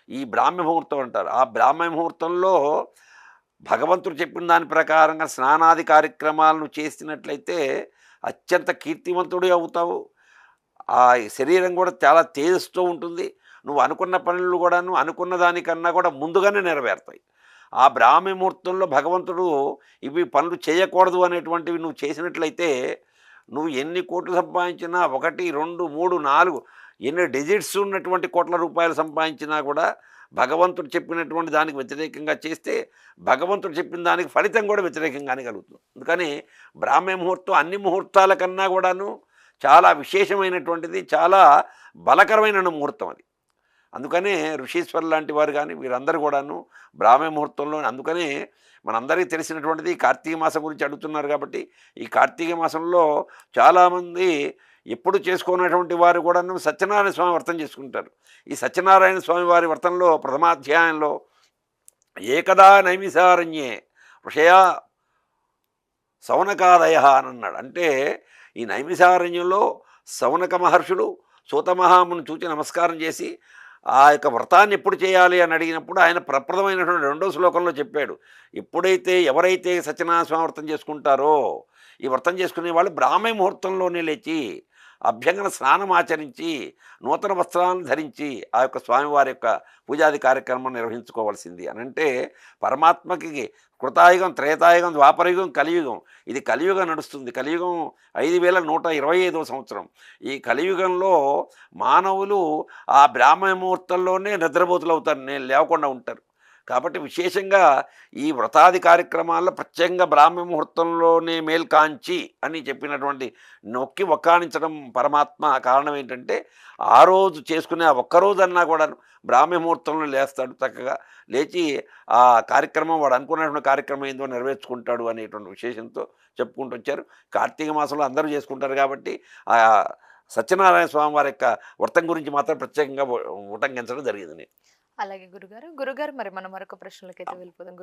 ఈ బ్రాహ్మ్య ముహూర్తం అంటారు. ఆ బ్రాహ్మ్య ముహూర్తంలో భగవంతుడు చెప్పిన దాని ప్రకారంగా స్నానాది కార్యక్రమాలను చేసినట్లయితే అత్యంత కీర్తివంతుడు అవుతావు. ఆ శరీరం కూడా చాలా తేజస్తో ఉంటుంది. నువ్వు అనుకున్న పనులు కూడాను అనుకున్న దానికన్నా కూడా ముందుగానే నెరవేరుతాయి. ఆ బ్రాహ్మీ ముహూర్తంలో భగవంతుడు ఇవి పనులు చేయకూడదు అనేటువంటివి నువ్వు చేసినట్లయితే నువ్వు ఎన్ని కోట్లు సంపాదించినా 1, 2, 3, 4 ఎన్ని డిజిట్స్ ఉన్నటువంటి కోట్ల రూపాయలు సంపాదించినా కూడా భగవంతుడు చెప్పినటువంటి దానికి వ్యతిరేకంగా చేస్తే భగవంతుడు చెప్పిన దానికి ఫలితం కూడా వ్యతిరేకంగానే కలుగుతుంది. అందుకని బ్రాహ్మీ ముహూర్తం అన్ని ముహూర్తాల కన్నా కూడాను చాలా విశేషమైనటువంటిది, చాలా బలకరమైన ముహూర్తం అది. అందుకనే ఋషీశ్వరు లాంటి వారు కానీ వీరందరూ కూడాను బ్రాహ్మీ ముహూర్తంలో, అందుకనే మనందరికీ తెలిసినటువంటిది కార్తీక మాసం గురించి అడుగుతున్నారు కాబట్టి ఈ కార్తీక మాసంలో చాలామంది ఎప్పుడు చేసుకున్నటువంటి వారు కూడాను సత్యనారాయణ స్వామి వ్రతం చేసుకుంటారు. ఈ సత్యనారాయణ స్వామి వారి వ్రతంలో ప్రథమాధ్యాయంలో ఏకదా నైమిసారణ్యే ఋషయా సౌనకాదయ అని అన్నాడు. అంటే ఈ నైమిసారణ్యంలో సౌనక మహర్షులు సూతమహాముని చూచి నమస్కారం చేసి ఆ యొక్క వ్రతాన్ని ఎప్పుడు చేయాలి అని అడిగినప్పుడు ఆయన ప్రప్రదమైనటువంటి 2వ శ్లోకంలో చెప్పాడు. ఎవరైతే సత్యనారాయణ స్వామి వ్రతం చేసుకుంటారో ఈ వ్రతం చేసుకునే వాళ్ళు బ్రాహ్మీ ముహూర్తంలోనే లేచి అభ్యంగన స్నానం ఆచరించి నూతన వస్త్రాలను ధరించి ఆ యొక్క స్వామివారి యొక్క పూజాది కార్యక్రమం నిర్వహించుకోవాల్సింది అని. అంటే పరమాత్మకి కృతాయుగం, త్రేతాయుగం, ద్వాపరయుగం, కలియుగం. ఇది కలియుగం నడుస్తుంది. కలియుగం 5125వ సంవత్సరం. ఈ కలియుగంలో మానవులు ఆ బ్రాహ్మణ ముహూర్తంలోనే నిద్రపోతులు అవుతారు, నేను లేవకుండా ఉంటారు. కాబట్టి విశేషంగా ఈ వ్రతాది కార్యక్రమాల్లో ప్రత్యేకంగా బ్రాహ్మీ ముహూర్తంలోనే మేల్కాంచి అని చెప్పినటువంటి నొక్కి వక్కాణించడం పరమాత్మ కారణం ఏంటంటే ఆ రోజు చేసుకునే ఆ ఒక్కరోజన్నా కూడా బ్రాహ్మీ ముహూర్తంలో లేస్తాడు, చక్కగా లేచి ఆ కార్యక్రమం వాడు అనుకున్నటువంటి కార్యక్రమం ఏందో నెరవేర్చుకుంటాడు అనేటువంటి విశేషంతో చెప్పుకుంటూ వచ్చారు. కార్తీక మాసంలో అందరూ చేసుకుంటారు కాబట్టి ఆ సత్యనారాయణ స్వామి వారి యొక్క వ్రతం గురించి మాత్రం ప్రత్యేకంగా ఉటంకించడం జరిగింది. అలాగే గురుగారు మరి మనం మరొక ప్రశ్నలకైతే వెళ్ళిపోదాం.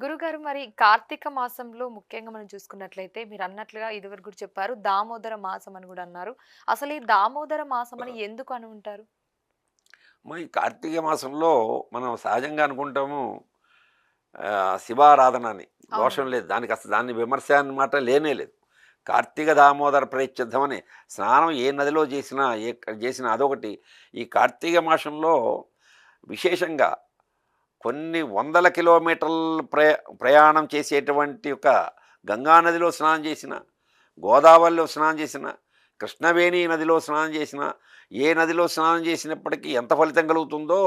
గురుగారు మరి కార్తీక మాసంలో ముఖ్యంగా మనం చూసుకున్నట్లయితే మీరు అన్నట్లుగా ఇదివరకు కూడా చెప్పారు దామోదర మాసం అని కూడా అన్నారు. అసలు ఈ దామోదర మాసం అని ఎందుకు అని ఉంటారు? ఈ కార్తీక మాసంలో మనం సహజంగా అనుకుంటాము శివారాధన అని, దోషం లేదు దానికి, అసలు దాన్ని విమర్శ అన్నమాట లేనే లేదు. కార్తీక దామోదర ప్రయత్నిద్దామని స్నానం ఏ నదిలో చేసినా అదొకటి. ఈ కార్తీక మాసంలో విశేషంగా కొన్ని వందల కిలోమీటర్ల ప్రయాణం చేసేటువంటి ఒక గంగానదిలో స్నానం చేసిన, గోదావరిలో స్నానం చేసిన, కృష్ణవేణి నదిలో స్నానం చేసిన, ఏ నదిలో స్నానం చేసినప్పటికీ ఎంత ఫలితం కలుగుతుందో.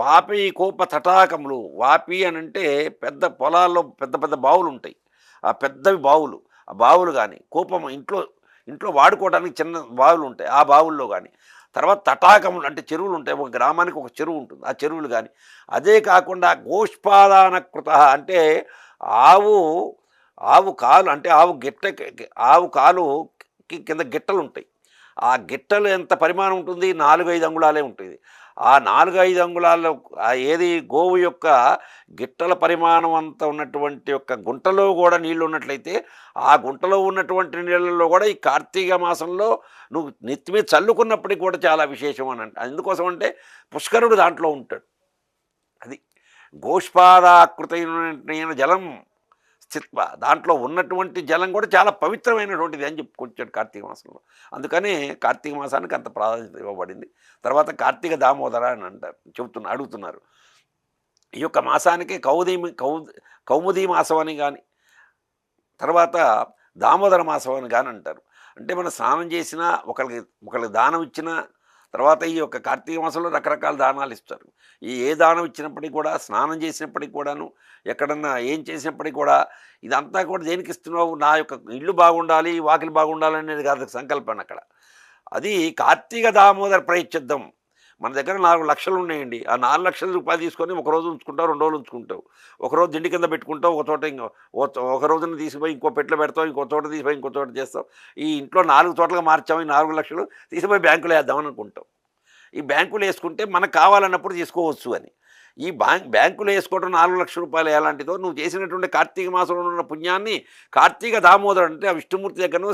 వాపి కూప తటాకములు, వాపి అని అంటే పెద్ద పొలాల్లో పెద్ద పెద్ద బావులు ఉంటాయి, ఆ పెద్దవి బావులు, ఆ బావులు కానీ కూపం ఇంట్లో వాడుకోవడానికి చిన్న బావులు ఉంటాయి, ఆ బావుల్లో కానీ, తర్వాత తటాకములు అంటే చెరువులు ఉంటాయి, ఒక గ్రామానికి ఒక చెరువు ఉంటుంది, ఆ చెరువులు కానీ. అదే కాకుండా గోష్పాదానకృత అంటే ఆవు కాలు అంటే ఆవు కాలుకి కింద గిట్టలు ఉంటాయి. ఆ గిట్టలు ఎంత పరిమాణం ఉంటుంది? 4-5 అంగుళాలే ఉంటుంది. ఆ 4-5 అంగుళాల ఏది గోవు యొక్క గిట్టల పరిమాణం అంత ఉన్నటువంటి యొక్క గుంటలో కూడా నీళ్ళు ఉన్నట్లయితే ఆ గుంటలో ఉన్నటువంటి నీళ్ళల్లో కూడా ఈ కార్తీక మాసంలో నువ్వు నెత్తి మీద చల్లుకున్నప్పటికీ కూడా చాలా విశేషం అని అంట. ఎందుకోసం అంటే పుష్కరుడు దాంట్లో ఉంటాడు. అది గోష్పాదాకృతైన జలం స్థిత్వ, దాంట్లో ఉన్నటువంటి జలం కూడా చాలా పవిత్రమైనటువంటిది అని చెప్పుకొచ్చాడు కార్తీక మాసంలో. అందుకని కార్తీక మాసానికి అంత ప్రాధాన్యత ఇవ్వబడింది. తర్వాత కార్తీక దామోదర అని అడుగుతున్నారు. ఈ యొక్క మాసానికి కౌముదీ మాసం అని కానీ, తర్వాత దామోదర మాసం అని కానీ అంటారు. అంటే మనం స్నానం చేసినా, ఒకరికి దానం ఇచ్చినా, తర్వాత ఈ యొక్క కార్తీక మాసంలో రకరకాల దానాలు ఇస్తారు. ఏ దానం ఇచ్చినప్పటికీ కూడా, స్నానం చేసినప్పటికీ కూడాను, ఎక్కడన్నా ఏం చేసినప్పటికీ కూడా ఇదంతా కూడా దేనికి ఇస్తున్నావు? నా యొక్క ఇల్లు బాగుండాలి, వాకిలి బాగుండాలి అనేది కాదు సంకల్పన అక్కడ. అది కార్తీక దామోదర ప్రయత్నిద్దాం. మన దగ్గర 4 లక్షలు ఉన్నాయండి. ఆ 4 లక్షల రూపాయలు తీసుకొని ఒకరోజు ఉంచుకుంటావు, 2 రోజులు ఉంచుకుంటావు, ఒకరోజు దిండి కింద పెట్టుకుంటావు, ఒక చోట ఒక రోజున తీసిపోయి ఇంకో పెట్లో పెడతావు, ఇంకో చోట తీసిపోయి ఇంకో చోట చేస్తావు. ఈ ఇంట్లో 4 చోట్లగా మార్చాము, ఈ 4 లక్షలు తీసిపోయి బ్యాంకులో వేద్దామని అనుకుంటాం. ఈ బ్యాంకులో వేసుకుంటే మనకు కావాలన్నప్పుడు తీసుకోవచ్చు అని. ఈ బ్యాంకులో వేసుకోవడం 4 లక్షల రూపాయలు ఎలాంటిదో, నువ్వు చేసినటువంటి కార్తీక మాసంలో ఉన్న పుణ్యాన్ని కార్తీక దామోదరుడు అంటే ఆ విష్ణుమూర్తి దగ్గరనో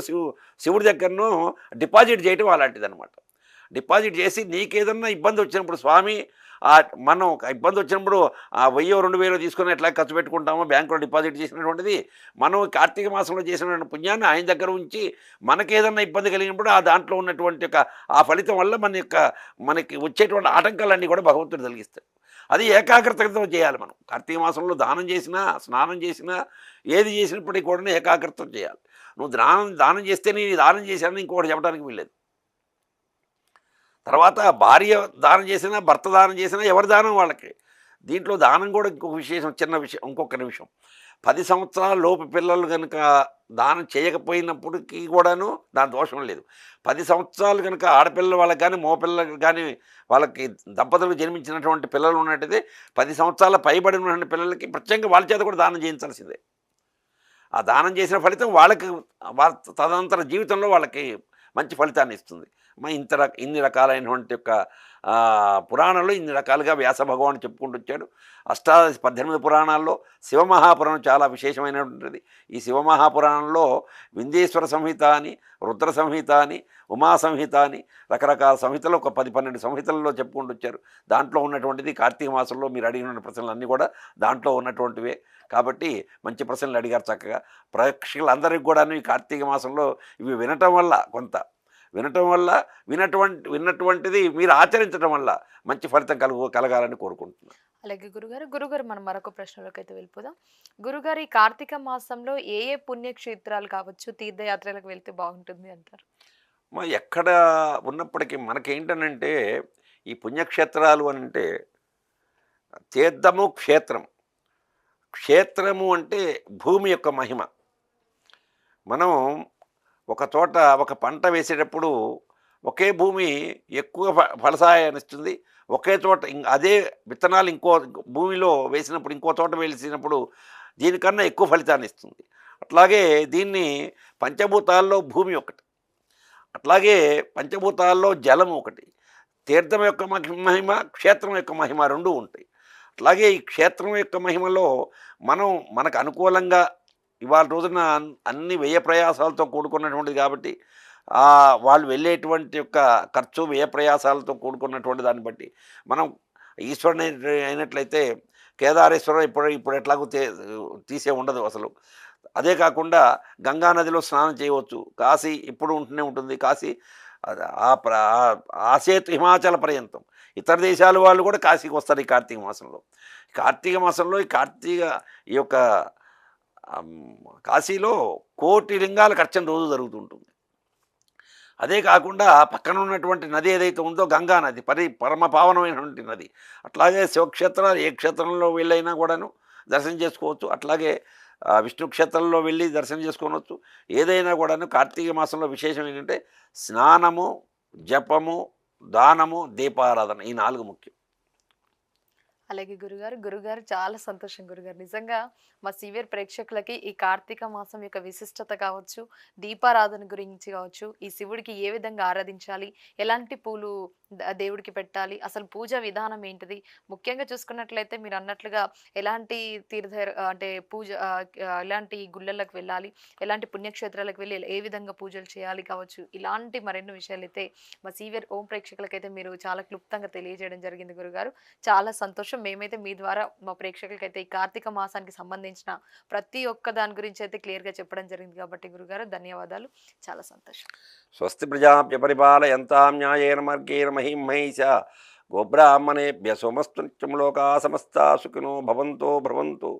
శివుడి దగ్గరనో డిపాజిట్ చేయటం అలాంటిది అనమాట. డిపాజిట్ చేసి నీకేదన్నా ఇబ్బంది వచ్చినప్పుడు, స్వామి మనం ఒక ఇబ్బంది వచ్చినప్పుడు ఆ 1000-2000 తీసుకొని ఎట్లా ఖర్చు పెట్టుకుంటామో బ్యాంకులో డిపాజిట్ చేసినటువంటిది, మనం కార్తీక మాసంలో చేసినటువంటి పుణ్యాన్ని ఆయన దగ్గర ఉంచి మనకేదన్నా ఇబ్బంది కలిగినప్పుడు ఆ దాంట్లో ఉన్నటువంటి ఆ ఫలితం వల్ల మనకి వచ్చేటువంటి ఆటంకాలన్నీ కూడా భగవంతుడు తొలగిస్తాడు. అది ఏకాగ్రతతో చేయాలి. మనం కార్తీక మాసంలో దానం చేసినా, స్నానం చేసినా, ఏది చేసినప్పటికీ కూడా ఏకాగ్రతతో చేయాలి. నువ్వు దానం చేస్తే నేను దానం చేశానని ఇంకొకటి చెప్పడానికి వీల్లేదు. తర్వాత భార్య దానం చేసినా, భర్త దానం చేసినా ఎవరి దానం వాళ్ళకి. దీంట్లో దానం కూడా ఇంకొక విశేషం, చిన్న విషయం, ఇంకొక నిమిషం. 10 సంవత్సరాల లోపు పిల్లలు కనుక దానం చేయకపోయినప్పటికీ కూడాను దాని దోషం లేదు. 10 సంవత్సరాలు కనుక ఆడపిల్లల వాళ్ళకి కానీ, మగపిల్లలకు కానీ, వాళ్ళకి దంపతులకు జన్మించినటువంటి పిల్లలు ఉన్నట్టయితే 10 సంవత్సరాల పైబడిన పిల్లలకి ప్రత్యేకంగా వాళ్ళ చేత కూడా దానం చేయించాల్సిందే. ఆ దానం చేసిన ఫలితం వాళ్ళకి తదనంతర జీవితంలో వాళ్ళకి మంచి ఫలితాన్ని ఇస్తుంది. ఇన్ని రకాలైనటువంటి పురాణాల్లో ఇన్ని రకాలుగా వ్యాస భగవాన్ చెప్పుకుంటూ వచ్చాడు. 18 పురాణాల్లో శివమహాపురాణం చాలా విశేషమైనటువంటిది. ఈ శివమహాపురాణంలో వింధ్యేశ్వర సంహిత అని, రుద్ర సంహిత అని, ఉమా సంహిత అని రకరకాల సంహితలు ఒక 10-12 సంహితలలో చెప్పుకుంటూ వచ్చారు. దాంట్లో ఉన్నటువంటిది కార్తీక మాసంలో మీరు అడిగిన ప్రశ్నలు అన్నీ కూడా దాంట్లో ఉన్నటువంటివే. కాబట్టి మంచి ప్రశ్నలు అడిగారు చక్కగా. ప్రేక్షకులందరికీ కూడాను ఈ కార్తీక మాసంలో ఇవి వినటం వల్ల విన్నటువంటిది మీరు ఆచరించడం వల్ల మంచి ఫలితం కలగాలని కోరుకుంటున్నాను. అలాగే గురుగారు మనం మరొక ప్రశ్నలోకి అయితే వెళ్ళిపోదాం. గురుగారు, ఈ కార్తీక మాసంలో ఏ ఏ పుణ్యక్షేత్రాలు కావచ్చు, తీర్థయాత్రలకు వెళ్తే బాగుంటుంది అంటారు? ఎక్కడ ఉన్నప్పటికీ మనకేంటనంటే ఈ పుణ్యక్షేత్రాలు అని అంటే తీర్థము, క్షేత్రము అంటే భూమి యొక్క మహిమ. మనం ఒక చోట ఒక పంట వేసేటప్పుడు ఒకే భూమి ఎక్కువ ఫలసాయాన్ని ఇస్తుంది. ఒకే చోట అదే విత్తనాలు ఇంకో భూమిలో వేసినప్పుడు, ఇంకో చోట వేసినప్పుడు దీనికన్నా ఎక్కువ ఫలితాన్ని ఇస్తుంది. అట్లాగే దీన్ని పంచభూతాల్లో భూమి ఒకటి, అట్లాగే పంచభూతాల్లో జలం ఒకటి. తీర్థం యొక్క మహిమ, క్షేత్రం యొక్క మహిమ రెండూ ఉంటాయి. అట్లాగే ఈ క్షేత్రం యొక్క మహిమలో మనకు అనుకూలంగా ఇవాళ రోజున అన్ని వ్యయ ప్రయాసాలతో కూడుకున్నటువంటిది కాబట్టి వాళ్ళు వెళ్ళేటువంటి యొక్క ఖర్చు, వ్యయ ప్రయాసాలతో కూడుకున్నటువంటి దాన్ని బట్టి మనం ఈశ్వరుని అయినట్లయితే కేదారేశ్వరం ఇప్పుడు ఎట్లాగో తీసే ఉండదు అసలు. అదే కాకుండా గంగా నదిలో స్నానం చేయవచ్చు. కాశీ ఇప్పుడు ఉంటూనే ఉంటుంది. కాశీ ఆసేతు హిమాచల పర్యంతం ఇతర దేశాల వాళ్ళు కూడా కాశీకి వస్తారు ఈ కార్తీక మాసంలో. ఈ యొక్క కాశీలో 1,000,000 లింగాలకు అర్చన రోజు జరుగుతుంటుంది. అదే కాకుండా పక్కన ఉన్నటువంటి నది ఏదైతే ఉందో గంగా నది పరమ పావనమైనటువంటి నది. అట్లాగే శివక్షేత్రాలు ఏ క్షేత్రంలో వెళ్ళైనా కూడాను దర్శనం చేసుకోవచ్చు. అట్లాగే విష్ణు క్షేత్రంలో వెళ్ళి దర్శనం చేసుకోవచ్చు. ఏదైనా కూడాను కార్తీక మాసంలో విశేషం ఏంటంటే స్నానము, జపము, దానము, దీపారాధన, ఈ 4 ముఖ్యం. అలాగే గురుగారు చాలా సంతోషం గురుగారు. నిజంగా మా సీవియర్ ప్రేక్షకులకి ఈ కార్తీక మాసం యొక్క విశిష్టత కావచ్చు, దీపారాధన గురించి కావచ్చు, ఈ శివుడికి ఏ విధంగా ఆరాధించాలి, ఎలాంటి పూలు దేవుడికి పెట్టాలి, అసలు పూజ విధానం ఏంటిది, ముఖ్యంగా చూసుకున్నట్లయితే మీరు అన్నట్లుగా ఎలాంటి ఎలాంటి గుళ్ళలకు వెళ్ళాలి, ఎలాంటి పుణ్యక్షేత్రాలకు వెళ్ళి ఏ విధంగా పూజలు చేయాలి కావచ్చు, ఇలాంటి మరెన్నో విషయాలు అయితే మా సీవియర్ ఓం ప్రేక్షకులకైతే మీరు చాలా క్లుప్తంగా తెలియజేయడం జరిగింది గురుగారు. చాలా సంతోషం. మేమైతే మీ ద్వారా మా ప్రేక్షకులకైతే ఈ కార్తీక మాసానికి సంబంధించిన ప్రతి ఒక్క దాని గురించి అయితే క్లియర్గా చెప్పడం జరిగింది కాబట్టి గురుగారు ధన్యవాదాలు. చాలా సంతోషం. స్వస్తి ప్రజాభ్య పరిపాలయంతాం న్యాయేన మార్గేణ మహిం మహిషా గోబ్రాహ్మణేభ్య సోమస్తు నిత్యం లోకా సమస్తా సుఖినో భవంతు.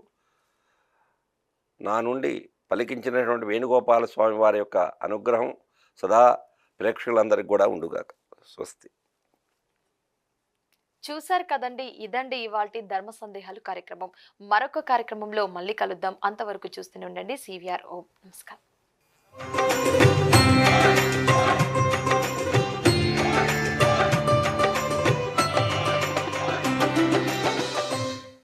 నా నుండి పలికించినటువంటి వేణుగోపాల స్వామి వారి యొక్క అనుగ్రహం సదా ప్రేక్షకులందరికీ కూడా ఉండుగాక. స్వస్తి. చూశారు కదండి, ఇదండి ఇవాల్టి ధర్మ సందేహాలు కార్యక్రమం. మరొక కార్యక్రమంలో మళ్ళీ కలుద్దాం. అంతవరకు చూస్తూనే ఉండండి సివిఆర్ ఓం. నమస్కారం.